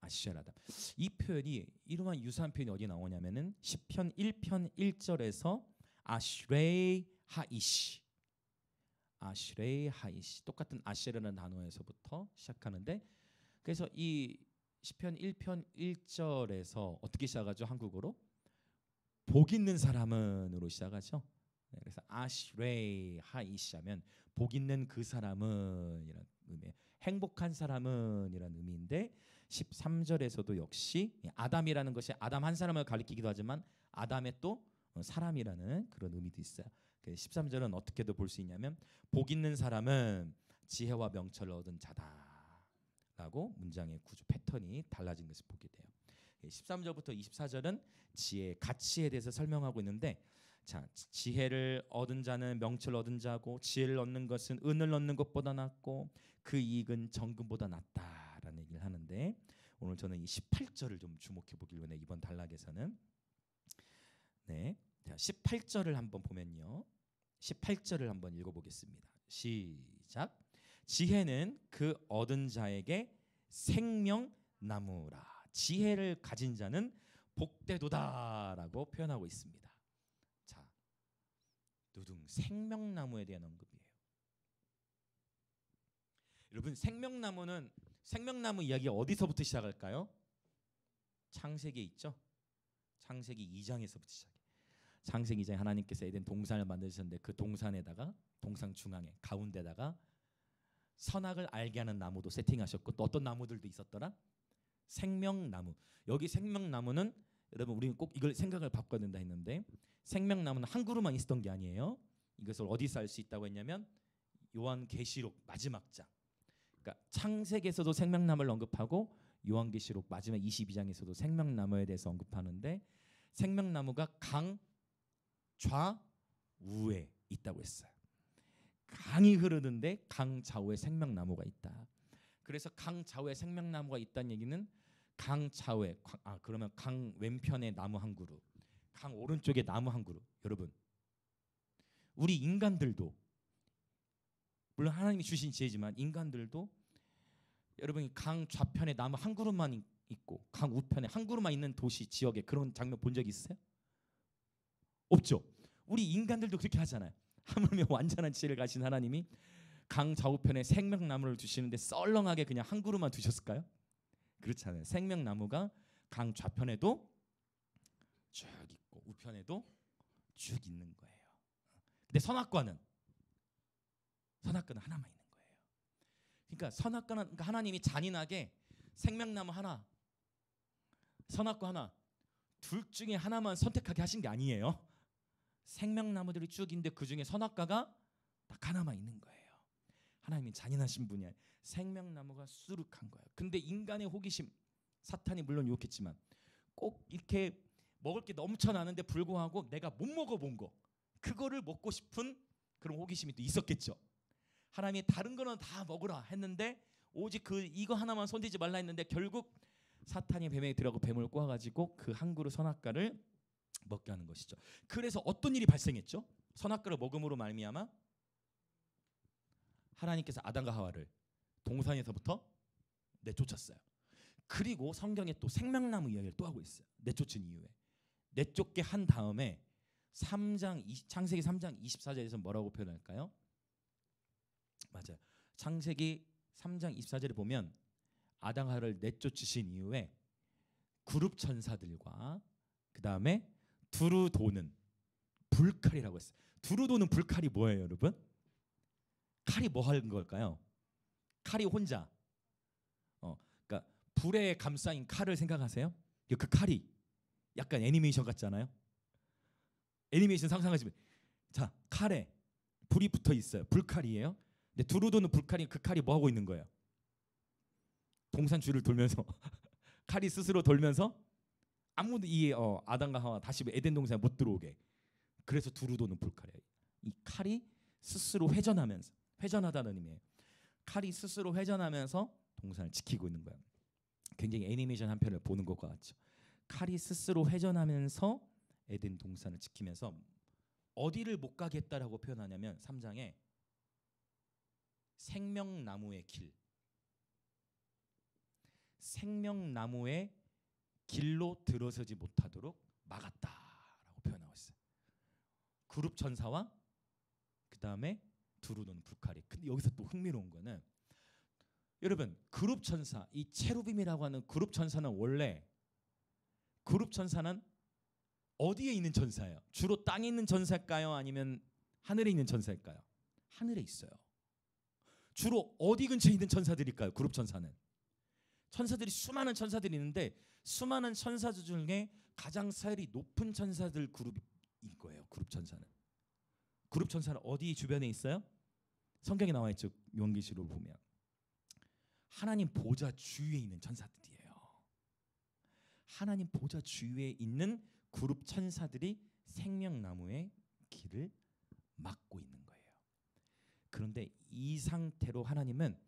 아쉐르 아담. 이 표현이, 이러한 유사한 표현이 어디에 나오냐면은 시편 1편 1절에서 아슈레이 하이시, 똑같은 아쉐르라는 단어에서부터 시작하는데, 그래서 이 시편 1편 1절에서 어떻게 시작하죠? 한국어로 복 있는 사람은으로 시작하죠. 네, 그래서 아슈레이 하이시 하면 복 있는 그 사람은 이런 의미예요. 행복한 사람은 이런 의미인데 13절에서도 역시 아담이라는 것이 아담 한 사람을 가리키기도 하지만 아담의 또 사람이라는 그런 의미도 있어요. 13절은 어떻게도 볼 수 있냐면 복 있는 사람은 지혜와 명철을 얻은 자다라고 문장의 구조 패턴이 달라진 것을 보게 돼요. 13절부터 24절은 지혜의 가치에 대해서 설명하고 있는데, 자, 지혜를 얻은 자는 명철을 얻은 자고 지혜를 얻는 것은 은을 얻는 것보다 낫고 그 이익은 정금보다 낫다라는 얘기를 하는데, 오늘 저는 이 18절을 좀 주목해 보길 원해. 이번 단락에서는 네, 자, 18절을 한번 보면요, 18절을 한번 읽어보겠습니다. 시작. 지혜는 그 얻은 자에게 생명나무라. 지혜를 가진 자는 복되도다라고 표현하고 있습니다. 자, 누둥 생명나무에 대한 언급이에요. 여러분, 생명나무 이야기 어디서부터 시작할까요? 창세기에 있죠. 창세기 2장에서부터 시작해. 창세기 2장에 하나님께서 에덴 동산을 만드셨는데 그 동산에다가 동산 중앙에 가운데다가 선악을 알게 하는 나무도 세팅하셨고 또 어떤 나무들도 있었더라? 생명나무. 여기 생명나무는 여러분 우리는 꼭 이걸 생각을 바꿔야 된다 했는데 생명나무는 한 그루만 있었던 게 아니에요. 이것을 어디서 알 수 있다고 했냐면 요한계시록 마지막 장. 그러니까 창세기에서도 생명나무를 언급하고 요한계시록 마지막 22장에서도 생명나무에 대해서 언급하는데 생명나무가 강 좌우에 있다고 했어요. 강이 흐르는데 강 좌우에 생명나무가 있다. 그래서 강 좌우에 생명나무가 있다는 얘기는 강 좌우에 그러면 강 왼편에 나무 한 그루, 강 오른쪽에 나무 한 그루. 여러분, 우리 인간들도 물론 하나님이 주신 지혜지만 인간들도 여러분이 강 좌편에 나무 한 그루만 있고 강 우편에 한 그루만 있는 도시 지역에 그런 장면 본 적 있어요? 없죠. 우리 인간들도 그렇게 하잖아요. 하물며 완전한 지혜를 가진 하나님이 강 좌우편에 생명나무를 두시는데 썰렁하게 그냥 한 그루만 두셨을까요? 그렇잖아요. 생명나무가 강 좌편에도 쭉 있고 우편에도 쭉 있는 거예요. 근데 선악과는 하나만 있는 거예요. 그러니까 선악과는 그러니까 하나님이 잔인하게 생명나무 하나, 선악과 하나, 둘 중에 하나만 선택하게 하신 게 아니에요. 생명나무들이 쭉 있는데 그 중에 선악과가 딱 하나만 있는 거예요. 하나님이 잔인하신 분이야. 생명나무가 수룩한 거예요. 근데 인간의 호기심, 사탄이 물론 유혹했지만 꼭 이렇게 먹을 게 넘쳐나는데 불구하고 내가 못 먹어본 거, 그거를 먹고 싶은 그런 호기심이 또 있었겠죠. 하나님이 다른 거는 다 먹으라 했는데 오직 이거 하나만 손대지 말라 했는데 결국 사탄이 뱀에게 들어가고 뱀을 꼬아가지고 그 한 그루 선악과를 먹게 하는 것이죠. 그래서 어떤 일이 발생했죠? 선악과를 먹음으로 말미암아 하나님께서 아담과 하와를 동산에서부터 내쫓았어요. 그리고 성경에 또 생명나무 이야기를 또 하고 있어요. 내쫓은 이후에 내쫓게 한 다음에 창세기 3장 24절에서 뭐라고 표현할까요? 맞아요. 창세기 3장 24절에 보면 아담과 하와를 내쫓으신 이후에 그룹 천사들과 그 다음에 두루 도는 불칼이라고 했어요. 두루 도는 불칼이 뭐예요, 여러분? 칼이 뭐 하는 걸까요? 칼이 혼자 그러니까 불에 감싸인 칼을 생각하세요? 그 칼이 약간 애니메이션 같잖아요. 애니메이션 상상하시면 자, 칼에 불이 붙어 있어요. 불칼이에요. 근데 두루 도는 불칼이 그 칼이 뭐 하고 있는 거예요? 동산 주를 돌면서 칼이 스스로 돌면서 아무도 아담과 하와 다시 에덴 동산에 못 들어오게. 그래서 두루 도는 불칼이에요. 이 칼이 스스로 회전하다는 의미예요. 칼이 스스로 회전하면서 동산을 지키고 있는 거예요. 굉장히 애니메이션 한 편을 보는 것과 같죠. 칼이 스스로 회전하면서 에덴 동산을 지키면서 어디를 못 가게 했다라고 표현하냐면 3장에 생명나무의 길, 생명나무의 길로 들어서지 못하도록 막았다라고 표현하고 있어요. 그룹 천사와 그 다음에 두루 도는 불칼이. 근데 여기서 또 흥미로운 거는 여러분 그룹 천사, 이 체루빔이라고 하는 그룹 천사는 원래 그룹 천사는 어디에 있는 천사예요? 주로 땅에 있는 천사일까요? 아니면 하늘에 있는 천사일까요? 하늘에 있어요. 주로 어디 근처에 있는 천사들일까요? 그룹 천사는 천사들이 수많은 천사들이 있는데 수많은 천사들 중에 가장 사율이 높은 천사들 그룹인 거예요. 그룹 천사는. 그룹 천사는 어디 주변에 있어요? 성경에 나와 있죠. 요한계시록을 보면 하나님 보좌 주위에 있는 천사들이에요. 하나님 보좌 주위에 있는 그룹 천사들이 생명나무의 길을 막고 있는 거예요. 그런데 이 상태로 하나님은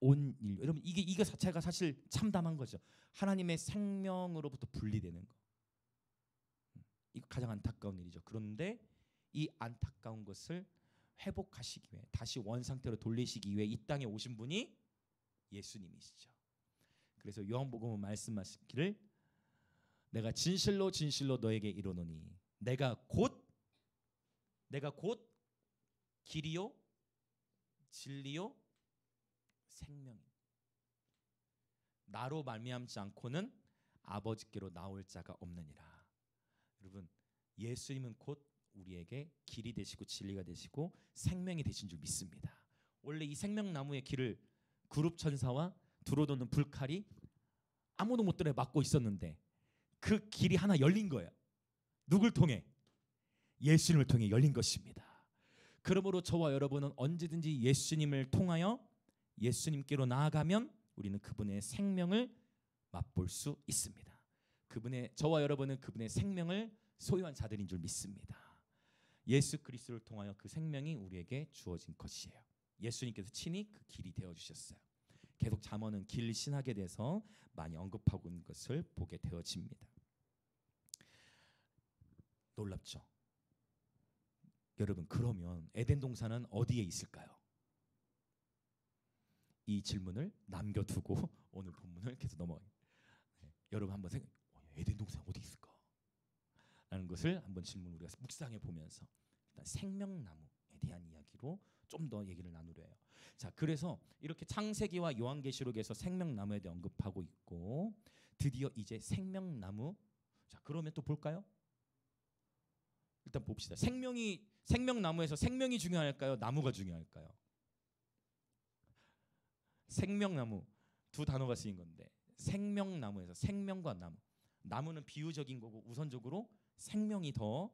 온 인류, 여러분 이게 자체가 사실 참담한 거죠. 하나님의 생명으로부터 분리되는 거. 이거 가장 안타까운 일이죠. 그런데 이 안타까운 것을 회복하시기 위해, 다시 원상태로 돌리시기 위해 이 땅에 오신 분이 예수님이시죠. 그래서 요한복음은 말씀하시기를 내가 진실로 진실로 너에게 이르노니 내가 곧 길이요 진리요 생명이 나로 말미암지 않고는 아버지께로 나올 자가 없느니라. 여러분, 예수님은 곧 우리에게 길이 되시고 진리가 되시고 생명이 되신 줄 믿습니다. 원래 이 생명나무의 길을 그룹 천사와 두루도는 불칼이 아무도 못 들어 막고 있었는데 그 길이 하나 열린 거예요. 누굴 통해? 예수님을 통해 열린 것입니다. 그러므로 저와 여러분은 언제든지 예수님을 통하여 예수님께로 나아가면 우리는 그분의 생명을 맛볼 수 있습니다. 저와 여러분은 그분의 생명을 소유한 자들인 줄 믿습니다. 예수 그리스도를 통하여 그 생명이 우리에게 주어진 것이에요. 예수님께서 친히 그 길이 되어 주셨어요. 계속 잠언은 길 신학에 대해서 많이 언급하고 있는 것을 보게 되어집니다. 놀랍죠? 여러분, 그러면 에덴 동산은 어디에 있을까요? 이 질문을 남겨두고 오늘 본문을 계속 넘어가요. 여러분 한번 생각, 에덴 동산 어디 있을까? 라는 것을 한번 질문 우리가 묵상해 보면서 일단 생명나무에 대한 이야기로 좀 더 얘기를 나누려 해요. 자, 그래서 이렇게 창세기와 요한계시록에서 생명나무에 대해 언급하고 있고 드디어 이제 생명나무. 자, 그러면 또 볼까요? 일단 봅시다. 생명나무에서 생명이 중요할까요? 나무가 중요할까요? 생명나무 두 단어가 쓰인 건데 생명나무에서 생명과 나무는 비유적인 거고 우선적으로 생명이 더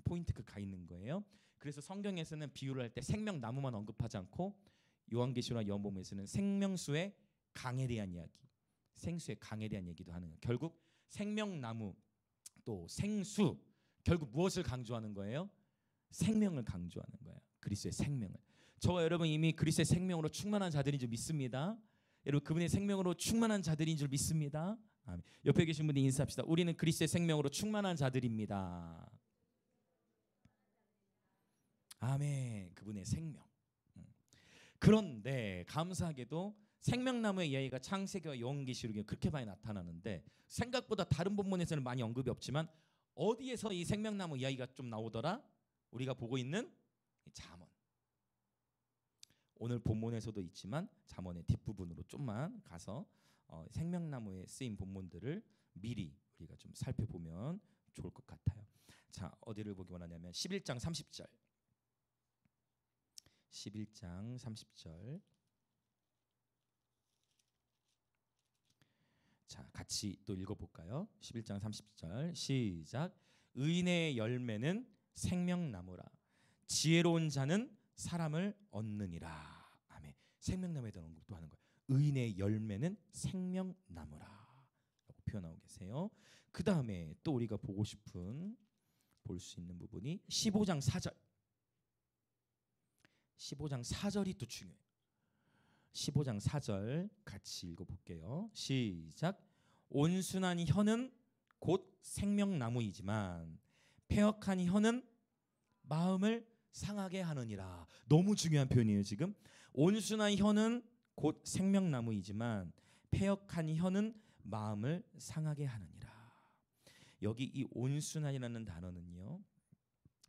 포인트가 가 있는 거예요. 그래서 성경에서는 비유를 할 때 생명나무만 언급하지 않고 요한계시록과 요한복음에서는 생명수의 강에 대한 이야기, 생수의 강에 대한 얘기도 하는 거예요. 결국 생명나무 또 생수, 결국 무엇을 강조하는 거예요? 생명을 강조하는 거예요. 그리스도의 생명을. 저와 여러분 이미 그리스도의 생명으로 충만한 자들인 줄 믿습니다. 여러분, 그분의 생명으로 충만한 자들인 줄 믿습니다. 아멘. 옆에 계신 분들 인사합시다. 우리는 그리스도의 생명으로 충만한 자들입니다. 아멘. 그분의 생명. 그런데 감사하게도 생명나무의 이야기가 창세기와 요한계시록에 그렇게 많이 나타나는데 생각보다 다른 본문에서는 많이 언급이 없지만 어디에서 이 생명나무 이야기가 좀 나오더라? 우리가 보고 있는 잠언. 오늘 본문에서도 있지만 잠언의 뒷부분으로 좀만 가서 생명나무에 쓰인 본문들을 미리 우리가 좀 살펴보면 좋을 것 같아요. 자, 어디를 보기 원하냐면 11장 30절. 11장 30절. 자, 같이 또 읽어볼까요? 11장 30절 시작. 의인의 열매는 생명나무라 지혜로운 자는 사람을 얻느니라. 아멘. 생명나무에 대한 언급도 하는 거예요. 의인의 열매는 생명나무라 라고 표현하고 계세요. 그 다음에 또 우리가 보고 싶은 볼 수 있는 부분이 15장 4절. 15장 4절이 또 중요해요. 15장 4절 같이 읽어볼게요. 시작. 온순한 혀는 곧 생명나무이지만 패역한 혀는 마음을 상하게 하느니라. 너무 중요한 표현이에요. 지금 온순한 혀는 곧 생명나무이지만 패역한 혀는 마음을 상하게 하느니라. 여기 이 온순한이라는 단어는요,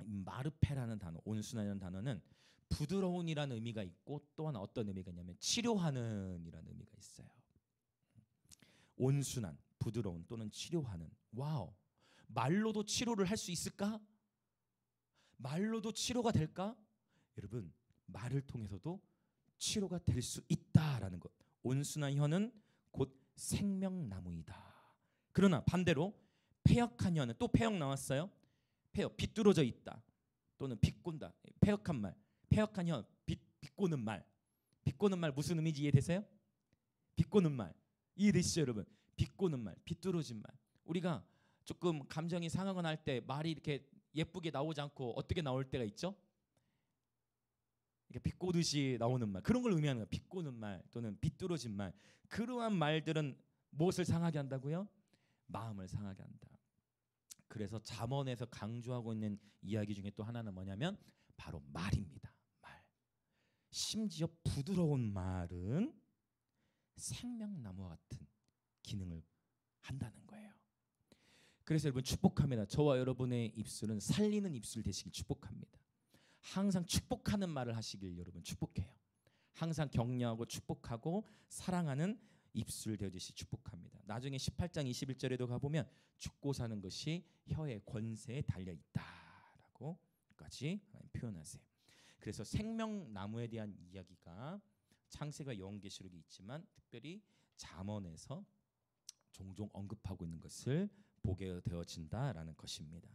마르페라는 단어, 온순한이라는 단어는 부드러운이라는 의미가 있고 또 하나 어떤 의미가 있냐면 치료하는 이라는 의미가 있어요. 온순한, 부드러운 또는 치료하는. 와우. 말로도 치료를 할 수 있을까? 말로도 치료가 될까? 여러분, 말을 통해서도 치료가 될 수 있다라는 것. 온순한 혀는 곧 생명나무이다. 그러나 반대로 패역한 혀는, 또 패역 나왔어요. 패역, 비뚤어져 있다 또는 비꼰다. 패역한 말, 패역한 혀, 비꼬는 말. 비꼬는 말 무슨 의미인지 이해되세요? 비꼬는 말 이해되시죠 여러분? 비꼬는 말, 비뚤어진 말. 우리가 조금 감정이 상하거나 할 때 말이 이렇게 예쁘게 나오지 않고 어떻게 나올 때가 있죠? 이렇게 비꼬듯이 나오는 말, 그런 걸 의미하는 거예요. 비꼬는 말 또는 비뚤어진 말. 그러한 말들은 무엇을 상하게 한다고요? 마음을 상하게 한다. 그래서 잠언에서 강조하고 있는 이야기 중에 또 하나는 뭐냐면 바로 말입니다. 말. 심지어 부드러운 말은 생명나무와 같은 기능을 한다는 거예요. 그래서 여러분 축복합니다. 저와 여러분의 입술은 살리는 입술 되시길 축복합니다. 항상 축복하는 말을 하시길 여러분 축복해요. 항상 격려하고 축복하고 사랑하는 입술 되어주시 축복합니다. 나중에 18장 21절에도 가보면 죽고 사는 것이 혀의 권세에 달려있다라고까지 표현하세요. 그래서 생명나무에 대한 이야기가 창세기와 요한계시록이 있지만 특별히 잠언에서 종종 언급하고 있는 것을 보게 되어진다라는 것입니다.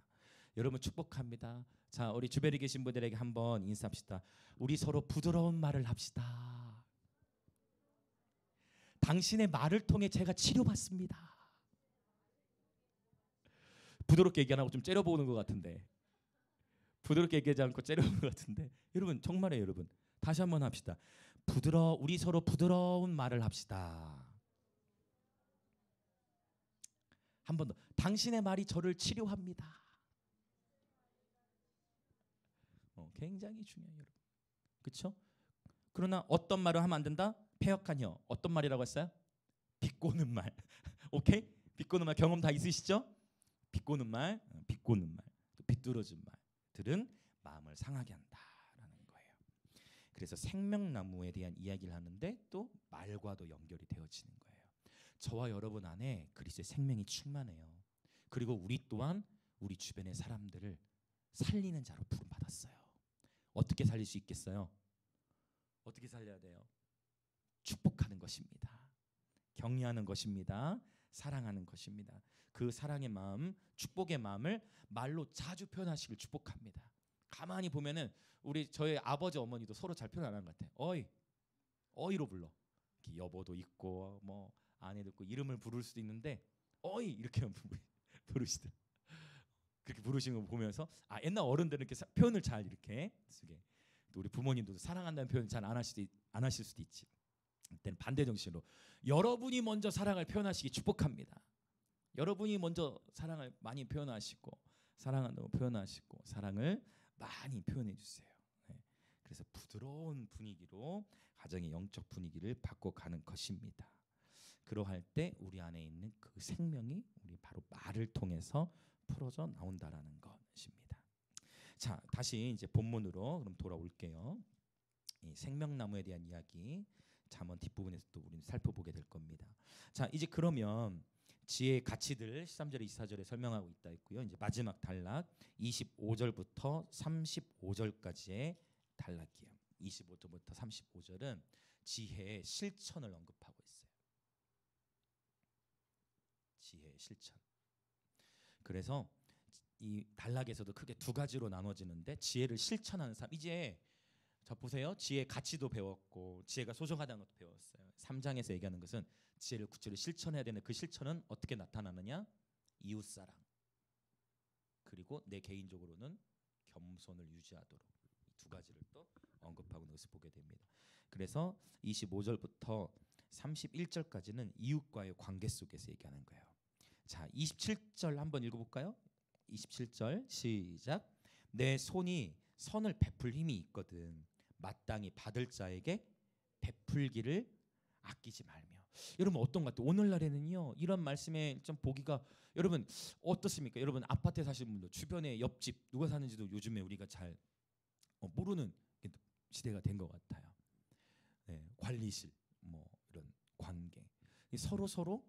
여러분 축복합니다. 자, 우리 주변에 계신 분들에게 한번 인사합시다. 우리 서로 부드러운 말을 합시다. 당신의 말을 통해 제가 치료받습니다. 부드럽게 얘기 안 하고 좀 째려보는 것 같은데, 부드럽게 얘기하지 않고 째려보는 것 같은데, 여러분 정말이에요. 여러분 다시 한번 합시다. 우리 서로 부드러운 말을 합시다. 한 번 더. 당신의 말이 저를 치료합니다. 굉장히 중요해요, 여러분. 그렇죠? 그러나 어떤 말을 하면 안 된다? 패역한 혀. 어떤 말이라고 했어요? 비꼬는 말. 오케이? 비꼬는 말 경험 다 있으시죠? 비꼬는 말, 비꼬는 말, 또 비뚤어진 말들은 마음을 상하게 한다라는 거예요. 그래서 생명나무에 대한 이야기를 하는데 또 말과도 연결이 되어지는 거예요. 저와 여러분 안에 그리스도의 생명이 충만해요. 그리고 우리 또한 우리 주변의 사람들을 살리는 자로 부름 받았어요. 어떻게 살릴 수 있겠어요? 어떻게 살려야 돼요? 축복하는 것입니다. 격려하는 것입니다. 사랑하는 것입니다. 그 사랑의 마음, 축복의 마음을 말로 자주 표현하시길 축복합니다. 가만히 보면은 저희 아버지 어머니도 서로 잘 표현 안 하는 것 같아요. 어이로 불러. 여보도 있고 뭐 아내도 있고 이름을 부를 수도 있는데 어이 이렇게 부르시더라고요. 그렇게 부르시는 거 보면서 옛날 어른들은 이렇게 표현을 잘 이렇게 쓰게. 또 우리 부모님도 사랑한다는 표현 잘 안 하실 수도 있지. 그때는 반대 정신으로 여러분이 먼저 사랑을 표현하시기 축복합니다. 여러분이 먼저 사랑을 많이 표현하시고 사랑한다고 표현하시고 사랑을 많이 표현해 주세요. 네. 그래서 부드러운 분위기로 가정의 영적 분위기를 바꿔가는 것입니다. 그러할 때 우리 안에 있는 그 생명이 우리 바로 말을 통해서 풀어져 나온다라는 것입니다. 자, 다시 이제 본문으로 그럼 돌아올게요. 이 생명나무에 대한 이야기 잠언 뒷부분에서 또 우리는 살펴보게 될 겁니다. 자, 이제 그러면 지혜의 가치들 13절에 24절에 설명하고 있다 있고요. 이제 마지막 단락 25절부터 35절까지의 단락이에요. 25절부터 35절은 지혜의 실천을 언급하고 있어요. 지혜의 실천. 그래서 이 단락에서도 크게 두 가지로 나눠지는데 지혜를 실천하는 사람. 이제 자 보세요. 지혜의 가치도 배웠고 지혜가 소중하다는 것도 배웠어요. 3장에서 얘기하는 것은 지혜를 구체로 실천해야 되는 그 실천은 어떻게 나타나느냐? 이웃사랑. 그리고 내 개인적으로는 겸손을 유지하도록. 이 두 가지를 또 언급하고 있는 것을 보게 됩니다. 그래서 25절부터 31절까지는 이웃과의 관계 속에서 얘기하는 거예요. 자, 27절 한번 읽어볼까요? 27절 시작. 내 손이 선을 베풀 힘이 있거든 마땅히 받을 자에게 베풀기를 아끼지 말며. 여러분 어떤 것 같아요? 오늘날에는요 이런 말씀에 좀 보기가 여러분 어떻습니까? 여러분 아파트에 사시는 분들 주변에 옆집 누가 사는지도 요즘에 우리가 잘 모르는 시대가 된 것 같아요. 네, 관리실 뭐 이런 관계 서로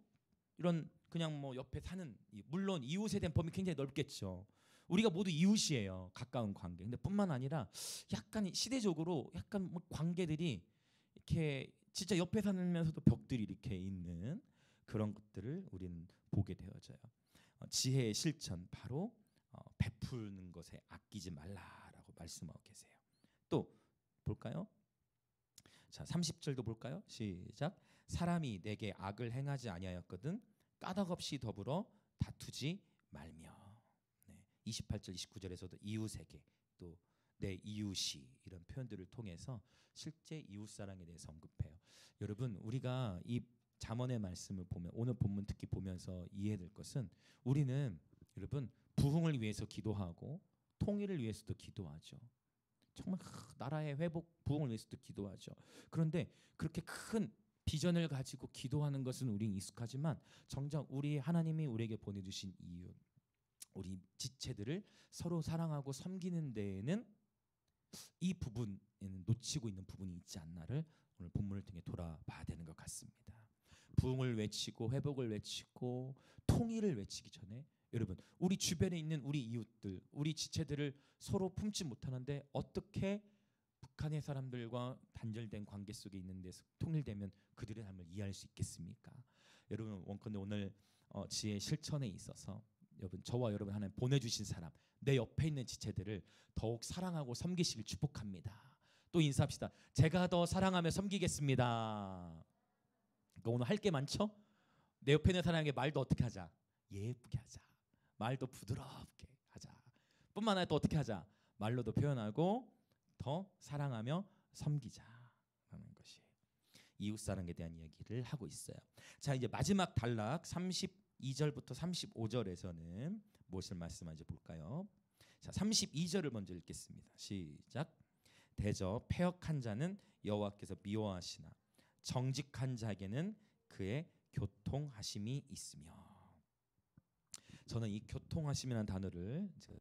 이런 그냥 뭐 옆에 사는 물론 이웃에 대한 범위 굉장히 넓겠죠. 우리가 모두 이웃이에요. 가까운 관계. 근데 뿐만 아니라 약간 시대적으로 약간 뭐 관계들이 이렇게 진짜 옆에 살면서도 벽들이 이렇게 있는 그런 것들을 우리는 보게 되어져요. 지혜의 실천 바로 베푸는 것에 아끼지 말라라고 말씀하고 계세요. 또 볼까요? 자, 30절도 볼까요? 시작. 사람이 내게 악을 행하지 아니하였거든 까닭없이 더불어 다투지 말며. 네, 28절 29절에서도 이웃에게 또 내 이웃이 이런 표현들을 통해서 실제 이웃사랑에 대해서 언급해요. 여러분 우리가 이 잠언의 말씀을 보면 오늘 본문 특히 보면서 이해될 것은 우리는 여러분 부흥을 위해서 기도하고 통일을 위해서도 기도하죠. 정말 나라의 회복, 부흥을 위해서도 기도하죠. 그런데 그렇게 큰 비전을 가지고 기도하는 것은 우린 익숙하지만 정작 우리 하나님이 우리에게 보내주신 이유, 우리 지체들을 서로 사랑하고 섬기는 데에는 이 부분에는 놓치고 있는 부분이 있지 않나를 오늘 본문을 통해 돌아봐야 되는 것 같습니다. 부흥을 외치고 회복을 외치고 통일을 외치기 전에 여러분, 우리 주변에 있는 우리 이웃들, 우리 지체들을 서로 품지 못하는데 어떻게 북한의 사람들과 단절된 관계 속에 있는 데서 통일되면 그들의 삶을 이해할 수 있겠습니까? 여러분, 원컨대 오늘 지혜 실천에 있어서 여러분, 저와 여러분 하나님 보내주신 사람, 내 옆에 있는 지체들을 더욱 사랑하고 섬기시길 축복합니다. 또 인사합시다. 제가 더 사랑하며 섬기겠습니다. 그러니까 오늘 할 게 많죠? 내 옆에 있는 사람에게 말도 어떻게 하자? 예쁘게 하자. 말도 부드럽게 하자. 뿐만 아니라 또 어떻게 하자? 말로도 표현하고 더 사랑하며 섬기자라는 것이 이웃사랑에 대한 이야기를 하고 있어요. 자, 이제 마지막 단락 32절부터 35절에서는 무엇을 말씀하는지 볼까요? 자, 32절을 먼저 읽겠습니다. 시작. 대저 패역한 자는 여호와께서 미워하시나 정직한 자에게는 그의 교통하심이 있으며. 저는 이 교통하심이라는 단어를 제가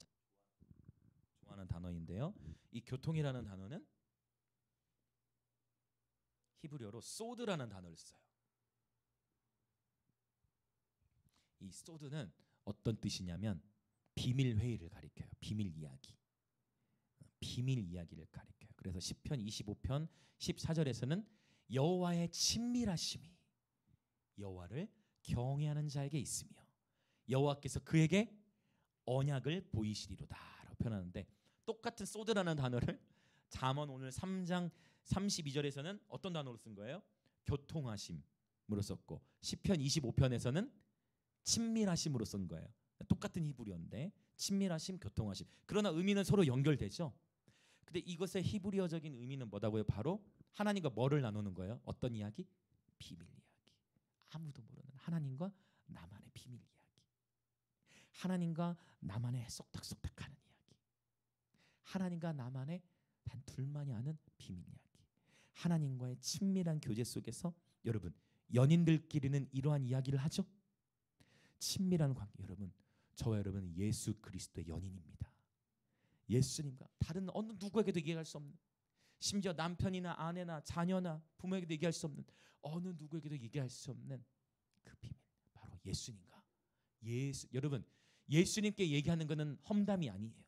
좋아하는 단어인데요. 이 교통이라는 단어는 히브리어로 소드라는 단어를 써요. 이 소드는 어떤 뜻이냐면 비밀 회의를 가리켜요. 비밀 이야기. 비밀 이야기를 가리켜요. 그래서 시편 25편 14절에서는 여호와의 친밀하심이 여호와를 경외하는 자에게 있으며 여호와께서 그에게 언약을 보이시리로다라고 표현하는데, 똑같은 소드라는 단어를 잠언 오늘 3장 32절에서는 어떤 단어로 쓴 거예요? 교통하심으로 썼고 시편 25편에서는 친밀하심으로 쓴 거예요. 똑같은 히브리어인데 친밀하심, 교통하심. 그러나 의미는 서로 연결되죠. 근데 이것의 히브리어적인 의미는 뭐다고요? 바로 하나님과 뭐를 나누는 거예요? 어떤 이야기? 비밀 이야기. 아무도 모르는 하나님과 나만의 비밀 이야기. 하나님과 나만의 쏙닥쏙닥하는 이야기. 하나님과 나만의 단 둘만이 아는 비밀 이야기. 하나님과의 친밀한 교제 속에서 여러분, 연인들끼리는 이러한 이야기를 하죠. 친밀한 관계. 여러분, 저와 여러분은 예수 그리스도의 연인입니다. 예수님과 다른 어느 누구에게도 얘기할 수 없는, 심지어 남편이나 아내나 자녀나 부모에게도 얘기할 수 없는, 어느 누구에게도 얘기할 수 없는 그 비밀, 바로 예수님과 여러분, 예수님께 얘기하는 것은 험담이 아니에요.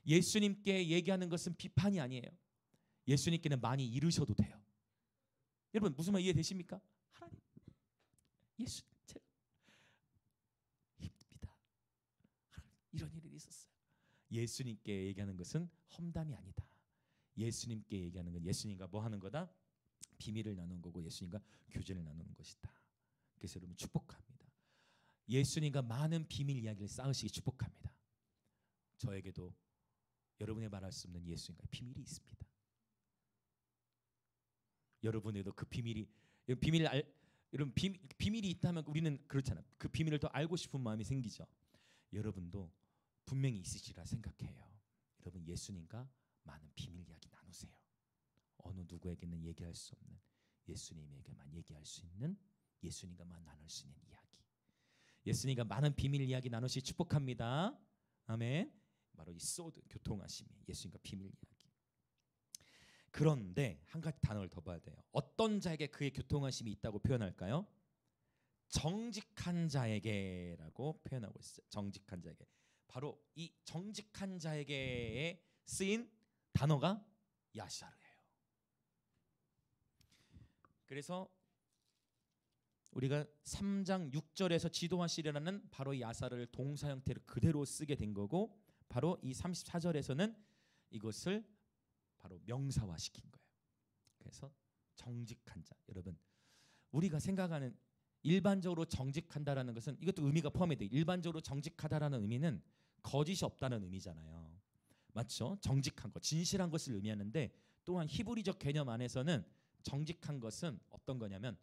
예수님께 얘기하는 것은 비판이 아니에요. 예수님께는 많이 이르셔도 돼요. 여러분, 무슨 말 이해되십니까? 하나님, 예수, 제가 힘듭니다. 하나님, 이런 일이 있었어요. 예수님께 얘기하는 것은 험담이 아니다. 예수님께 얘기하는 건 예수님과 뭐 하는 거다? 비밀을 나누는 거고 예수님과 교제를 나누는 것이다. 그래서 여러분 축복합니다. 예수님과 많은 비밀 이야기를 쌓으시기 축복합니다. 저에게도 여러분의 말할 수 없는 예수님과 비밀이 있습니다. 여러분에도 그 비밀이 여러분 비밀이 있다면 우리는 그렇잖아요. 그 비밀을 더 알고 싶은 마음이 생기죠. 여러분도 분명히 있으시리라 생각해요. 여러분, 예수님과 많은 비밀 이야기 나누세요. 어느 누구에게는 얘기할 수 없는, 예수님에게만 얘기할 수 있는, 예수님과만 나눌 수 있는 이야기. 예수님과 많은 비밀 이야기 나누시 축복합니다. 아멘. 바로 이 소드, 교통하심이 예수님과 비밀 이야기. 그런데 한 가지 단어를 더 봐야 돼요. 어떤 자에게 그의 교통하심이 있다고 표현할까요? 정직한 자에게라고 표현하고 있어요. 정직한 자에게. 바로 이 정직한 자에게에 쓰인 단어가 야샤르예요. 그래서 우리가 3장 6절에서 지도하시려는 바로 야사를 동사 형태로 그대로 쓰게 된 거고, 바로 이 34절에서는 이것을 바로 명사화시킨 거예요. 그래서 정직한 자. 여러분, 우리가 생각하는 일반적으로 정직한다라는 것은 이것도 의미가 포함이 돼요. 일반적으로 정직하다라는 의미는 거짓이 없다는 의미잖아요. 맞죠? 정직한 것, 진실한 것을 의미하는데, 또한 히브리적 개념 안에서는 정직한 것은 어떤 거냐면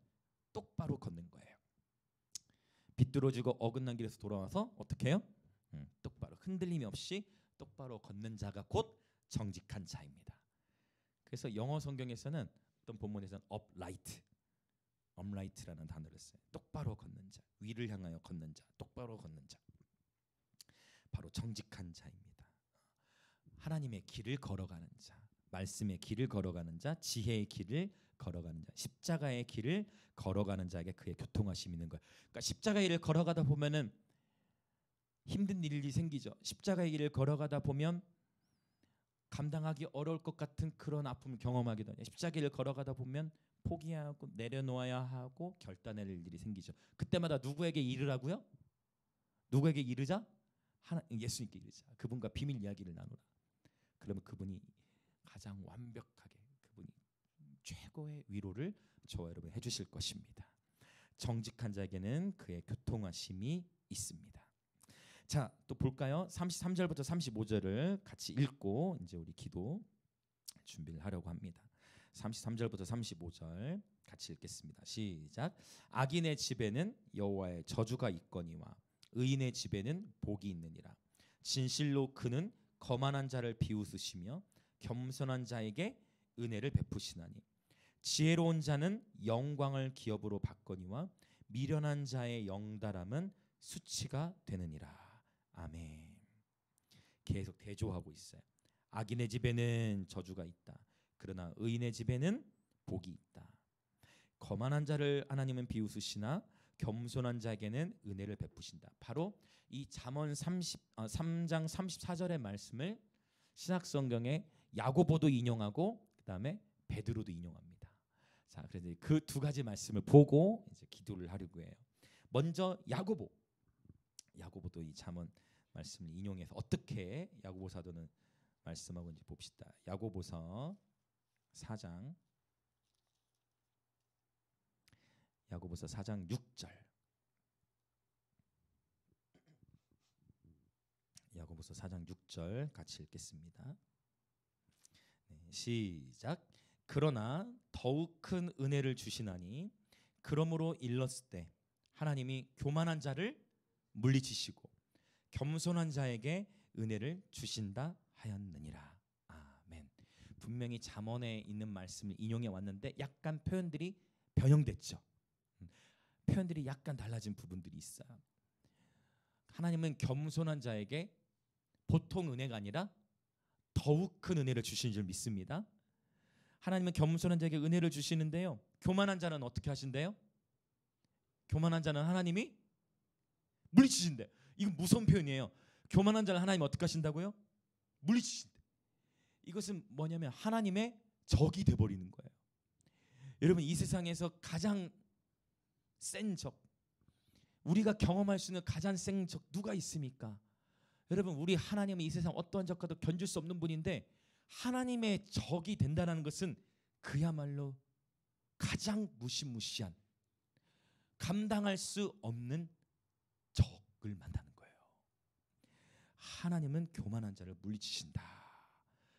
똑바로 걷는 거예요. 비뚤어지고 어긋난 길에서 돌아와서 어떻게 해요? 똑바로 흔들림이 없이 똑바로 걷는 자가 곧 정직한 자입니다. 그래서 영어 성경에서는 어떤 본문에서는 upright라는 단어를 써요. 똑바로 걷는 자, 위를 향하여 걷는 자, 똑바로 걷는 자, 바로 정직한 자입니다. 하나님의 길을 걸어가는 자, 말씀의 길을 걸어가는 자, 지혜의 길을 걸어가는 자, 십자가의 길을 걸어가는 자에게 그의 교통하심이 있는 거예요. 그러니까 십자가의 길을 걸어가다 보면은 힘든 일이 생기죠. 십자가의 길을 걸어가다 보면 감당하기 어려울 것 같은 그런 아픔을 경험하기도 해요. 십자가의 길을 걸어가다 보면 포기하고 내려놓아야 하고 결단할 일들이 생기죠. 그때마다 누구에게 이르라고요? 누구에게 이르자? 예수님께 이르자. 그분과 비밀 이야기를 나누라. 그러면 그분이 가장 완벽하게, 그분이 최고의 위로를 저와 여러분 해주실 것입니다. 정직한 자에게는 그의 교통하심이 있습니다. 자, 또 볼까요? 33절부터 35절을 같이 읽고 이제 우리 기도 준비를 하려고 합니다. 33절부터 35절 같이 읽겠습니다. 시작. 악인의 집에는 여호와의 저주가 있거니와 의인의 집에는 복이 있느니라. 진실로 그는 거만한 자를 비웃으시며 겸손한 자에게 은혜를 베푸시나니 지혜로운 자는 영광을 기업으로 받거니와 미련한 자의 영달함은 수치가 되느니라. 아멘. 계속 대조하고 있어요. 악인의 집에는 저주가 있다. 그러나 의인의 집에는 복이 있다. 거만한 자를 하나님은 비웃으시나 겸손한 자에게는 은혜를 베푸신다. 바로 이 잠언 3장 34절의 말씀을 신약성경에 야고보도 인용하고 그다음에 베드로도 인용합니다. 자, 그래서 그 두 가지 말씀을 보고 이제 기도를 하려고 해요. 먼저 야고보도 이 잠언 말씀을 인용해서 어떻게 야고보 사도는 말씀하고 이제 봅시다. 야고보서 4장 6절. 야고보서 4장 6절 같이 읽겠습니다. 네, 시작. 그러나 더욱 큰 은혜를 주시나니 그러므로 일렀을 때 하나님이 교만한 자를 물리치시고 겸손한 자에게 은혜를 주신다 하였느니라. 아멘. 분명히 잠언에 있는 말씀을 인용해 왔는데 약간 표현들이 변형됐죠. 표현들이 약간 달라진 부분들이 있어요. 하나님은 겸손한 자에게 보통 은혜가 아니라 더욱 큰 은혜를 주시는 줄 믿습니다. 하나님은 겸손한 자에게 은혜를 주시는데요. 교만한 자는 어떻게 하신대요? 교만한 자는 하나님이 물리치신대. 이건 무서운 표현이에요. 교만한 자를 하나님 어떻게 하신다고요? 물리치신대. 이것은 뭐냐면 하나님의 적이 돼버리는 거예요. 여러분, 이 세상에서 가장 센 적, 우리가 경험할 수 있는 가장 센 적 누가 있습니까? 여러분, 우리 하나님은 이 세상 어떠한 적과도 견줄 수 없는 분인데 하나님의 적이 된다는 것은 그야말로 가장 무시무시한, 감당할 수 없는 적을 만나는 거예요. 하나님은 교만한 자를 물리치신다.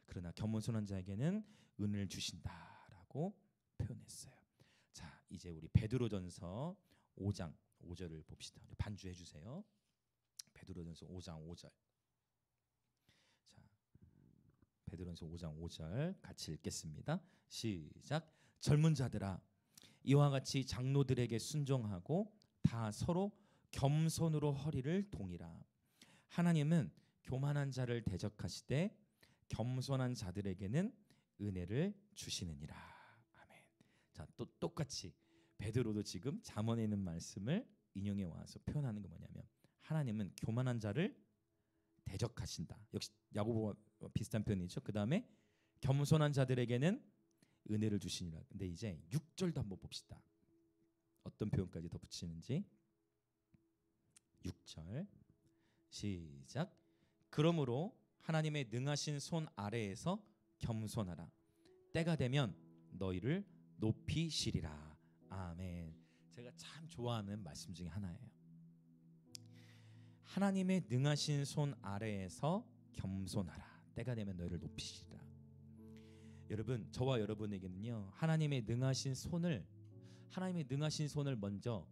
그러나 겸손한 자에게는 은혜를 주신다라고 표현했어요. 자, 이제 우리 베드로전서 5장 5절을 봅시다. 우리 반주해 주세요. 베드로전서 5장 5절. 자, 베드로전서 5장 5절 같이 읽겠습니다. 시작. 젊은 자들아, 이와 같이 장로들에게 순종하고 다 서로 겸손으로 허리를 동이라. 하나님은 교만한 자를 대적하시되 겸손한 자들에게는 은혜를 주시느니라. 아멘. 자, 또 똑같이 베드로도 지금 잠언에 있는 말씀을 인용해 와서 표현하는 게 뭐냐면 하나님은 교만한 자를 대적하신다. 역시 야고보와 비슷한 표현이죠. 그 다음에 겸손한 자들에게는 은혜를 주시니라. 근데 이제 6절도 한번 봅시다. 어떤 표현까지 덧붙이는지. 6절 시작. 그러므로 하나님의 능하신 손 아래에서 겸손하라. 때가 되면 너희를 높이시리라. 아멘. 제가 참 좋아하는 말씀 중에 하나예요. 하나님의 능하신 손 아래에서 겸손하라. 때가 되면 너희를 높이시리라. 여러분, 저와 여러분에게는요, 하나님의 능하신 손을 먼저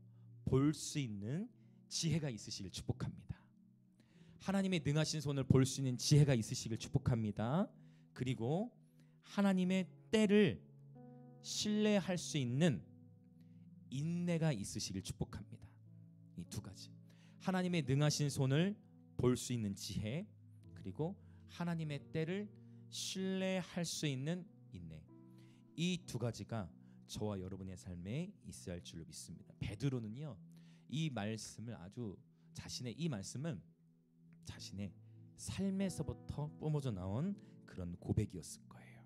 볼 수 있는 지혜가 있으시길 축복합니다. 하나님의 능하신 손을 볼 수 있는 지혜가 있으시길 축복합니다. 그리고 하나님의 때를 신뢰할 수 있는 인내가 있으시길 축복합니다. 이 두 가지, 하나님의 능하신 손을 볼 수 있는 지혜, 그리고 하나님의 때를 신뢰할 수 있는 인내, 이 두 가지가 저와 여러분의 삶에 있어야 할 줄로 믿습니다. 베드로는요, 이 말씀을 아주 이 말씀은 자신의 삶에서부터 뿜어져 나온 그런 고백이었을 거예요.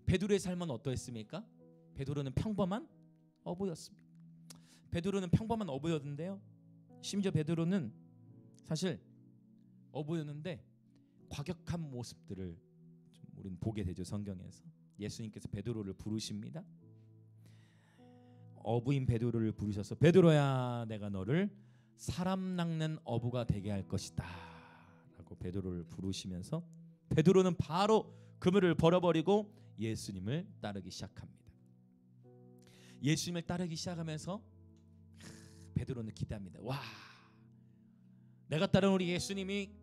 베드로의 삶은 어떠했습니까? 베드로는 평범한 어부였습니다. 베드로는 평범한 어부였는데요, 심지어 베드로는 사실 어부였는데 과격한 모습들을 좀 우리는 보게 되죠. 성경에서 예수님께서 베드로를 부르십니다. 어부인 베드로를 부르셔서 베드로야, 내가 너를 사람 낚는 어부가 되게 할 것이다 라고 베드로를 부르시면서 베드로는 바로 그물을 버려버리고 예수님을 따르기 시작합니다. 예수님을 따르기 시작하면서 베드로는 기대합니다. 와, 내가 따르는 우리 예수님이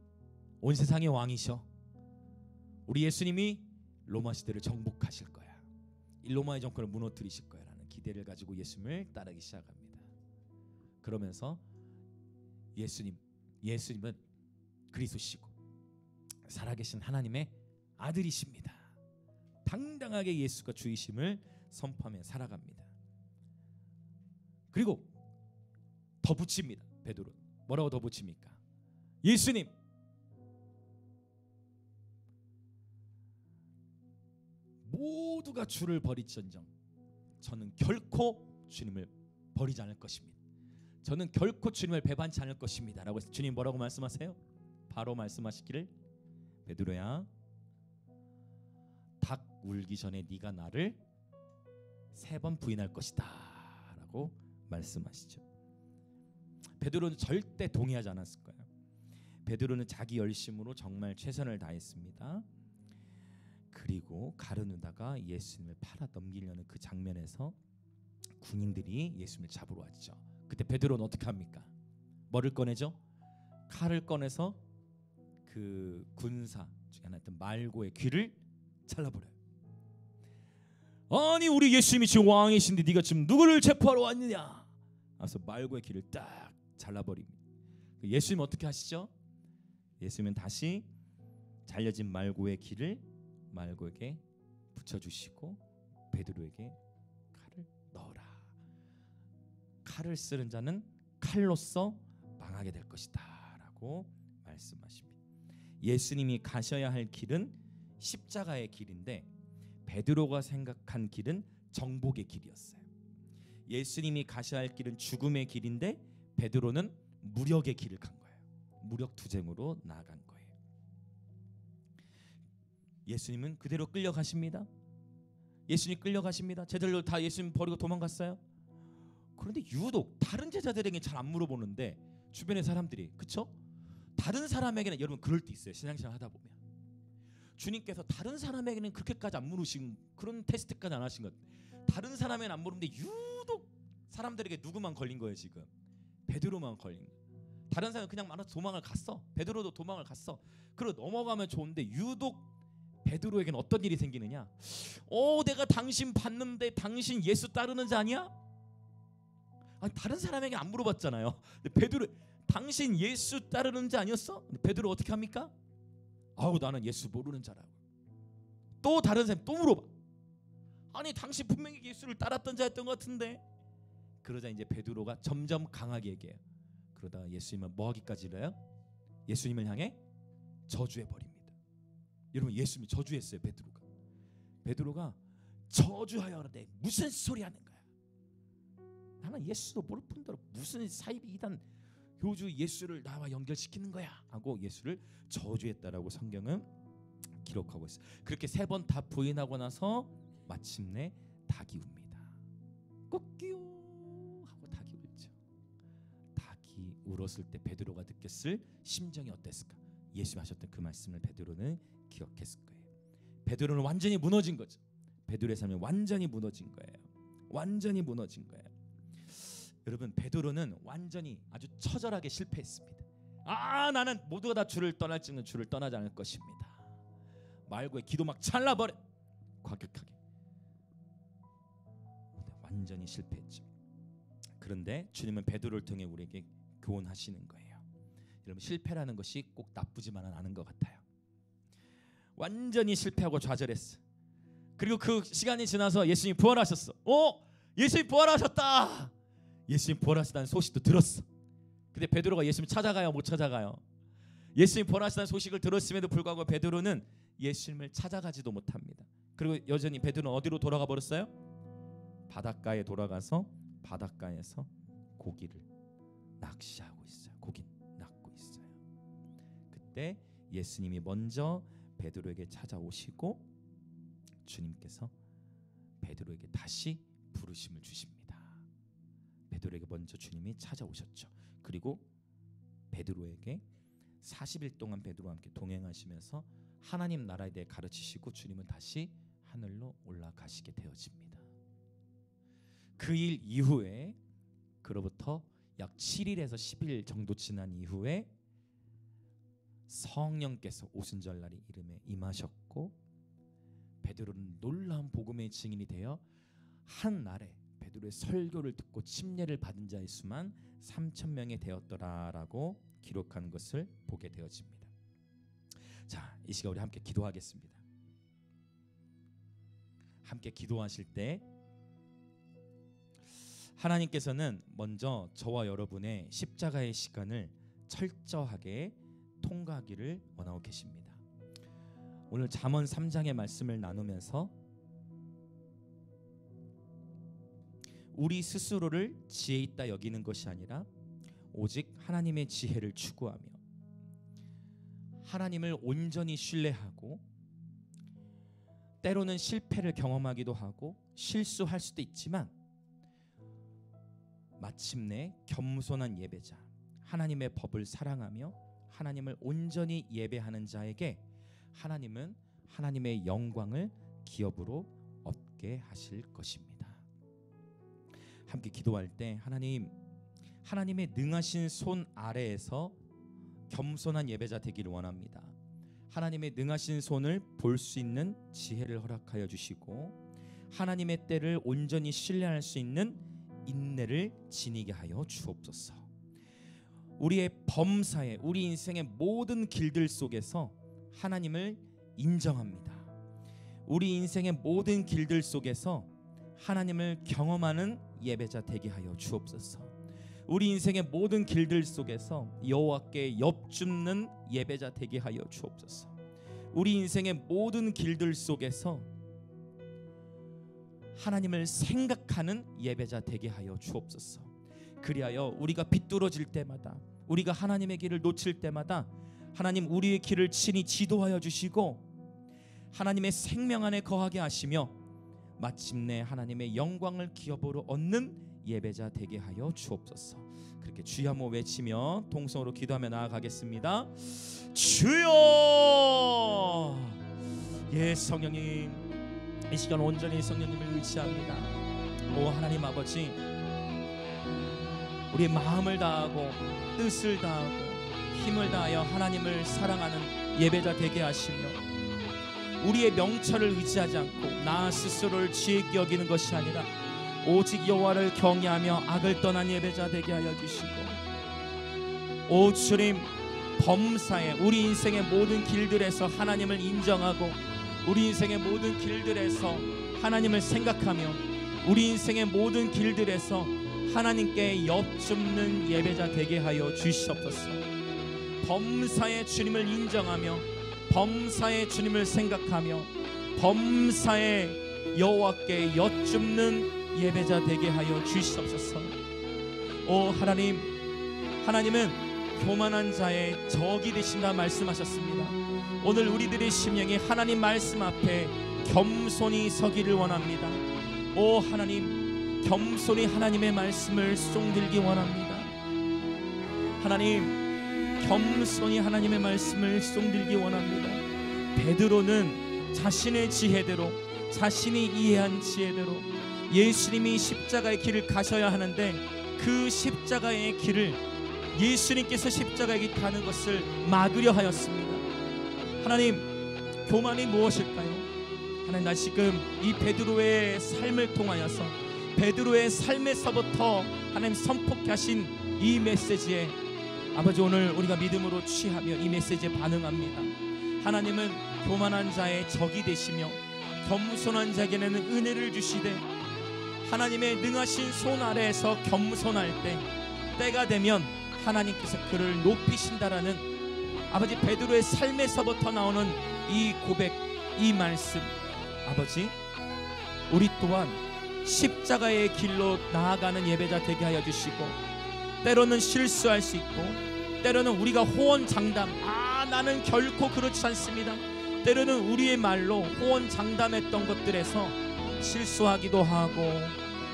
온 세상의 왕이셔. 우리 예수님이 로마 시대를 정복하실 거야. 이 로마의 정권을 무너뜨리실 거야 라는 기대를 가지고 예수님을 따르기 시작합니다. 그러면서 예수님은 그리스도시고 살아계신 하나님의 아들이십니다. 당당하게 예수가 주이심을 선포하며 살아갑니다. 그리고 더 붙입니다. 베드로 뭐라고 더 붙입니까? 예수님, 모두가 주를 버릴지언정 저는 결코 주님을 버리지 않을 것입니다. 저는 결코 주님을 배반치 않을 것입니다 라고 해서 주님 뭐라고 말씀하세요? 바로 말씀하시기를, 베드로야, 닭 울기 전에 네가 나를 3번 부인할 것이다 라고 말씀하시죠. 베드로는 절대 동의하지 않았을 거예요. 베드로는 자기 열심으로 정말 최선을 다했습니다. 그리고 가룟유다가 예수님을 팔아 넘기려는 그 장면에서 군인들이 예수님을 잡으러 왔죠. 그때 베드로는 어떻게 합니까? 뭐를 꺼내죠? 칼을 꺼내서 그 군사 중에 하나였던 말고의 귀를 잘라버려요. 아니, 우리 예수님이 지금 왕이신데 네가 지금 누구를 체포하러 왔느냐? 그래서 말고의 귀를 딱 잘라버립니다. 예수님 어떻게 하시죠? 예수님은 다시 잘려진 말고의 귀를 말고에게 붙여주시고 베드로에게 칼을 넣어라. 칼을 쓰는 자는 칼로써 망하게 될 것이다 라고 말씀하십니다. 예수님이 가셔야 할 길은 십자가의 길인데 베드로가 생각한 길은 정복의 길이었어요. 예수님이 가셔야 할 길은 죽음의 길인데 베드로는 무력의 길을 간 거예요. 무력 투쟁으로 나아간 거예요. 예수님은 그대로 끌려가십니다. 예수님 끌려가십니다. 제자들 다 예수님 버리고 도망갔어요. 그런데 유독 다른 제자들에게 잘 안 물어보는데 주변의 사람들이, 그쵸? 다른 사람에게는, 여러분 그럴 때 있어요. 신앙생활 하다 보면 주님께서 다른 사람에게는 그렇게까지 안 물으신, 그런 테스트까지 안 하신 것. 다른 사람에게는 안 물었는데 유독 사람들에게 누구만 걸린 거예요. 지금 베드로만 걸린 거예요. 다른 사람은 그냥 말아서 도망을 갔어. 베드로도 도망을 갔어. 그리고 넘어가면 좋은데 유독 베드로에게는 어떤 일이 생기느냐? 내가 당신 봤는데 당신 예수 따르는 자 아니야? 아니, 다른 사람에게 안 물어봤잖아요. 근데 베드로, 당신 예수 따르는 자 아니었어? 근데 베드로 어떻게 합니까? 나는 예수 모르는 자라고. 또 다른 사람 또 물어봐. 아니, 당신 분명히 예수를 따랐던 자였던 것 같은데. 그러자 이제 베드로가 점점 강하게 얘기해요. 그러다가 예수님은 뭐 하기까지 이래요? 예수님을 향해 저주해 버립니다. 여러분, 예수님이 저주했어요. 베드로가 저주하여 그러는데 무슨 소리 하는 거야? 나는 예수도 모를 뿐더러 무슨 사이비 이단 교주 예수를 나와 연결시키는 거야 하고 예수를 저주했다라고 성경은 기록하고 있어요. 그렇게 3번 다 부인하고 나서 마침내 닭이 웁니다. 꺾기요 하고 닭이 울죠. 닭이 울었을 때 베드로가 느꼈을 심정이 어땠을까? 예수님 하셨던 그 말씀을 베드로는 기억했을 거예요. 베드로는 완전히 무너진 거죠. 베드로의 삶이 완전히 무너진 거예요. 완전히 무너진 거예요. 여러분, 베드로는 완전히 아주 처절하게 실패했습니다. 나는 모두가 다 주를 떠날지는 주를 떠나지 않을 것입니다. 말고의 기도 막 잘라버려. 과격하게. 완전히 실패했죠. 그런데 주님은 베드로를 통해 우리에게 교훈하시는 거예요. 여러분, 실패라는 것이 꼭 나쁘지만은 않은 것 같아요. 완전히 실패하고 좌절했어. 그리고 그 시간이 지나서 예수님이 부활하셨어. 예수님 부활하셨다. 예수님 부활하셨다는 소식도 들었어. 근데 베드로가 예수님 찾아가요, 못 찾아가요? 예수님 부활하셨다는 소식을 들었음에도 불구하고 베드로는 예수님을 찾아가지도 못합니다. 그리고 여전히 베드로는 어디로 돌아가 버렸어요? 바닷가에 돌아가서 바닷가에서 고기를 낚시하고 있어요. 고기 낚고 있어요. 그때 예수님이 먼저 베드로에게 찾아오시고 주님께서 베드로에게 다시 부르심을 주십니다. 베드로에게 먼저 주님이 찾아오셨죠. 그리고 베드로에게 40일 동안 베드로와 함께 동행하시면서 하나님 나라에 대해 가르치시고 주님은 다시 하늘로 올라가시게 되어집니다. 그 일 이후에 그로부터 약 7일에서 10일 정도 지난 이후에 성령께서 오순절날이 이름에 임하셨고 베드로는 놀라운 복음의 증인이 되어 한 날에 베드로의 설교를 듣고 침례를 받은 자의 수만 3,000명이 되었더라라고 기록한 것을 보게 되어집니다. 자, 이 시간 우리 함께 기도하겠습니다. 함께 기도하실 때 하나님께서는 먼저 저와 여러분의 십자가의 시간을 철저하게 통과하기를 원하고 계십니다. 오늘 잠언 3장의 말씀을 나누면서 우리 스스로를 지혜 있다 여기는 것이 아니라 오직 하나님의 지혜를 추구하며 하나님을 온전히 신뢰하고 때로는 실패를 경험하기도 하고 실수할 수도 있지만 마침내 겸손한 예배자, 하나님의 법을 사랑하며 하나님을 온전히 예배하는 자에게 하나님은 하나님의 영광을 기업으로 얻게 하실 것입니다. 함께 기도할 때 하나님의 능하신 손 아래에서 겸손한 예배자 되기를 원합니다. 하나님의 능하신 손을 볼 수 있는 지혜를 허락하여 주시고 하나님의 때를 온전히 신뢰할 수 있는 인내를 지니게 하여 주옵소서. 우리의 범사에 우리 인생의 모든 길들 속에서 하나님을 인정합니다. 우리 인생의 모든 길들 속에서 하나님을 경험하는 예배자 되게 하여 주옵소서. 우리 인생의 모든 길들 속에서 여호와께 엽줍는 예배자 되게 하여 주옵소서. 우리 인생의 모든 길들 속에서 하나님을 생각하는 예배자 되게 하여 주옵소서. 그리하여 우리가 비뚤어질 때마다 우리가 하나님의 길을 놓칠 때마다 하나님 우리의 길을 친히 지도하여 주시고 하나님의 생명 안에 거하게 하시며 마침내 하나님의 영광을 기업으로 얻는 예배자 되게 하여 주옵소서. 그렇게 주여 한번 외치며 통성으로 기도하며 나아가겠습니다. 주여! 예, 성령님, 이 시간 온전히 성령님을 의지합니다. 오 하나님 아버지, 우리의 마음을 다하고 뜻을 다하고 힘을 다하여 하나님을 사랑하는 예배자 되게 하시며 우리의 명철을 의지하지 않고 나 스스로를 지혜 있게 여기는 것이 아니라 오직 여호와를 경외하며 악을 떠난 예배자 되게 하여 주시고 오 주님, 범사에 우리 인생의 모든 길들에서 하나님을 인정하고 우리 인생의 모든 길들에서 하나님을 생각하며 우리 인생의 모든 길들에서 하나님께 엽줍는 예배자 되게 하여 주시옵소서. 범사에 주님을 인정하며 범사에 주님을 생각하며 범사에 여호와께 엽줍는 예배자 되게 하여 주시옵소서. 오 하나님, 하나님은 교만한 자의 적이 되신다 말씀하셨습니다. 오늘 우리들의 심령이 하나님 말씀 앞에 겸손히 서기를 원합니다. 오 하나님, 겸손히 하나님의 말씀을 頌들기 원합니다. 하나님, 겸손히 하나님의 말씀을 頌들기 원합니다. 베드로는 자신의 지혜대로 자신이 이해한 지혜대로 예수님이 십자가의 길을 가셔야 하는데 그 십자가의 길을 예수님께서 십자가의 길 가는 것을 막으려 하였습니다. 하나님, 교만이 무엇일까요? 하나님, 다시금 이 베드로의 삶을 통하여서 베드로의 삶에서부터 하나님 선포케 하신 이 메시지에 아버지, 오늘 우리가 믿음으로 취하며 이 메시지에 반응합니다. 하나님은 교만한 자의 적이 되시며 겸손한 자에게는 은혜를 주시되 하나님의 능하신 손 아래에서 겸손할 때 때가 되면 하나님께서 그를 높이신다라는 아버지 베드로의 삶에서부터 나오는 이 고백, 이 말씀, 아버지, 우리 또한 십자가의 길로 나아가는 예배자 되게 하여 주시고, 때로는 실수할 수 있고 때로는 우리가 호언장담, 나는 결코 그렇지 않습니다. 때로는 우리의 말로 호언장담했던 것들에서 실수하기도 하고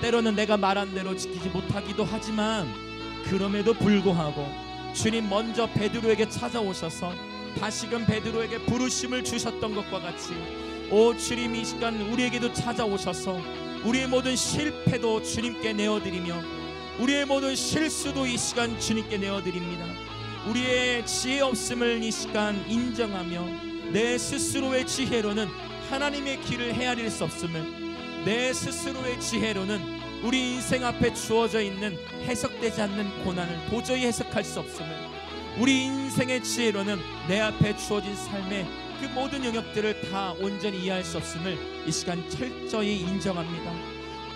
때로는 내가 말한 대로 지키지 못하기도 하지만, 그럼에도 불구하고 주님 먼저 베드로에게 찾아오셔서 다시금 베드로에게 부르심을 주셨던 것과 같이 오 주님, 이 시간 우리에게도 찾아오셔서 우리의 모든 실패도 주님께 내어드리며 우리의 모든 실수도 이 시간 주님께 내어드립니다. 우리의 지혜 없음을 이 시간 인정하며 내 스스로의 지혜로는 하나님의 길을 헤아릴 수 없음을, 내 스스로의 지혜로는 우리 인생 앞에 주어져 있는 해석되지 않는 고난을 도저히 해석할 수 없음을, 우리 인생의 지혜로는 내 앞에 주어진 삶의 그 모든 영역들을 다 온전히 이해할 수 없음을 이 시간 철저히 인정합니다.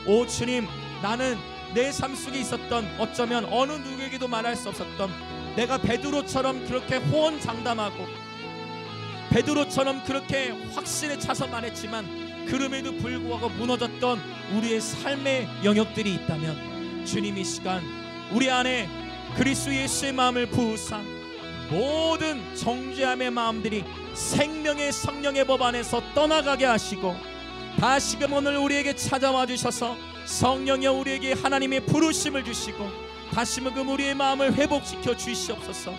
오 주님, 나는 내 삶 속에 있었던, 어쩌면 어느 누구에게도 말할 수 없었던, 내가 베드로처럼 그렇게 호언장담하고 베드로처럼 그렇게 확신에 차서 말했지만 그럼에도 불구하고 무너졌던 우리의 삶의 영역들이 있다면 주님, 이 시간 우리 안에 그리스도 예수의 마음을 부으사 모든 정죄함의 마음들이 생명의 성령의 법 안에서 떠나가게 하시고, 다시금 오늘 우리에게 찾아와 주셔서 성령여 우리에게 하나님의 부르심을 주시고 다시금 우리의 마음을 회복시켜 주시옵소서.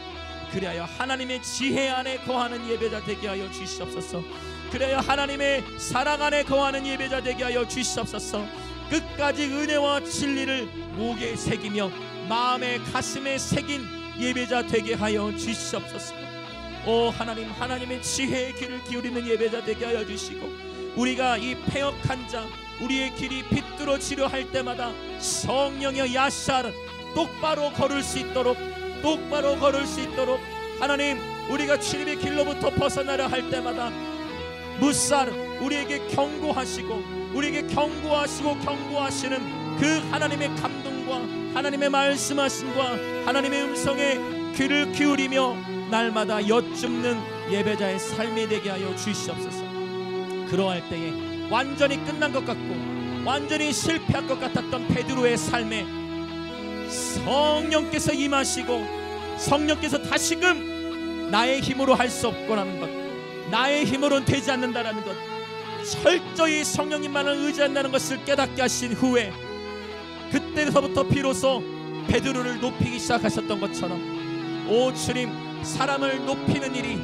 그리하여 하나님의 지혜 안에 거하는 예배자 되게 하여 주시옵소서. 그래야 하나님의 사랑 안에 거하는 예배자 되게 하여 주시옵소서. 끝까지 은혜와 진리를 목에 새기며 마음에 가슴에 새긴 예배자 되게 하여 주시옵소서. 오 하나님, 하나님의 지혜의 귀를 기울이는 예배자 되게 하여 주시고, 우리가 이 패역한 자, 우리의 길이 비뚤어지려 할 때마다 성령의 야샤를 똑바로 걸을 수 있도록, 똑바로 걸을 수 있도록 하나님, 우리가 주님의 길로부터 벗어나려 할 때마다 무사르 우리에게 경고하시고 우리에게 경고하시는 그 하나님의 감동과 하나님의 말씀하심과 하나님의 음성에 귀를 기울이며 날마다 여쭙는 예배자의 삶이 되게 하여 주시옵소서. 그러할 때에 완전히 끝난 것 같고 완전히 실패할 것 같았던 베드로의 삶에 성령께서 임하시고 성령께서 다시금 나의 힘으로 할 수 없고라는 것, 나의 힘으로는 되지 않는다라는 것, 철저히 성령님만을 의지한다는 것을 깨닫게 하신 후에 그때서부터 비로소 베드로를 높이기 시작하셨던 것처럼, 오 주님, 사람을 높이는 일이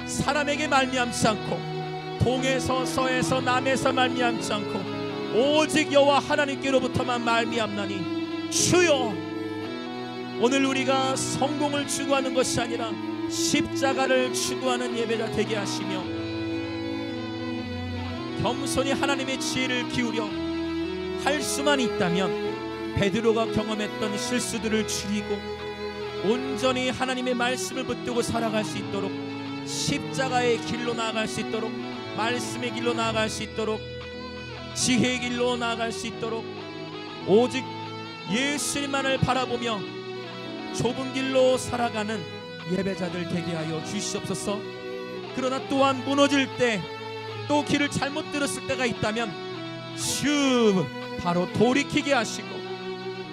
사람에게 말미암지 않고 동에서 서에서 남에서 말미암지 않고 오직 여호와 하나님께로부터만 말미암나니, 주여 오늘 우리가 성공을 추구하는 것이 아니라 십자가를 추구하는 예배자 되게 하시며 겸손히 하나님의 지혜를 기울여 할 수만 있다면 베드로가 경험했던 실수들을 줄이고 온전히 하나님의 말씀을 붙들고 살아갈 수 있도록, 십자가의 길로 나아갈 수 있도록, 말씀의 길로 나아갈 수 있도록, 지혜의 길로 나아갈 수 있도록, 오직 예수님만을 바라보며 좁은 길로 살아가는 예배자들 되게 하여 주시옵소서. 그러나 또한 무너질 때, 또 길을 잘못 들었을 때가 있다면 바로 돌이키게 하시고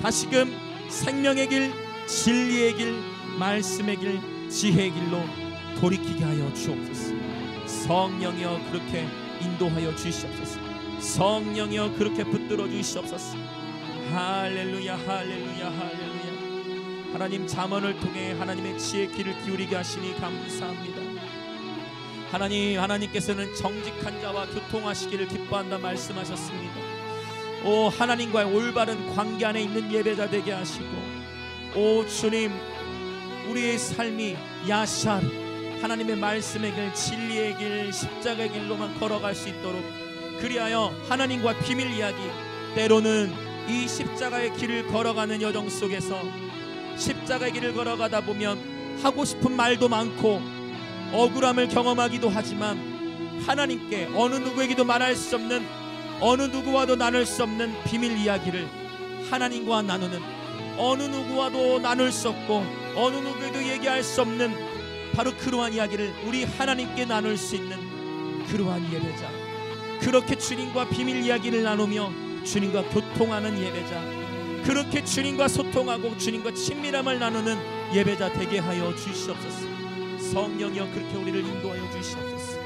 다시금 생명의 길, 진리의 길, 말씀의 길, 지혜의 길로 돌이키게 하여 주옵소서. 성령이여 그렇게 인도하여 주시옵소서. 성령이여 그렇게 붙들어 주시옵소서. 할렐루야, 할렐루야, 할렐루야. 하나님, 잠언을 통해 하나님의 지혜 귀를 기울이게 하시니 감사합니다. 하나님, 하나님께서는 정직한 자와 교통하시기를 기뻐한다 말씀하셨습니다. 오 하나님과의 올바른 관계 안에 있는 예배자 되게 하시고, 오 주님, 우리의 삶이 야샬 하나님의 말씀의 길, 진리의 길, 십자가의 길로만 걸어갈 수 있도록, 그리하여 하나님과 비밀 이야기, 때로는 이 십자가의 길을 걸어가는 여정 속에서 십자가의 길을 걸어가다 보면 하고 싶은 말도 많고 억울함을 경험하기도 하지만 하나님께 어느 누구에게도 말할 수 없는, 어느 누구와도 나눌 수 없는 비밀 이야기를 하나님과 나누는, 어느 누구와도 나눌 수 없고 어느 누구에도 얘기할 수 없는 바로 그러한 이야기를 우리 하나님께 나눌 수 있는 그러한 예배자, 그렇게 주님과 비밀 이야기를 나누며 주님과 교통하는 예배자, 그렇게 주님과 소통하고 주님과 친밀함을 나누는 예배자 되게 하여 주시옵소서. 성령이여 그렇게 우리를 인도하여 주시옵소서.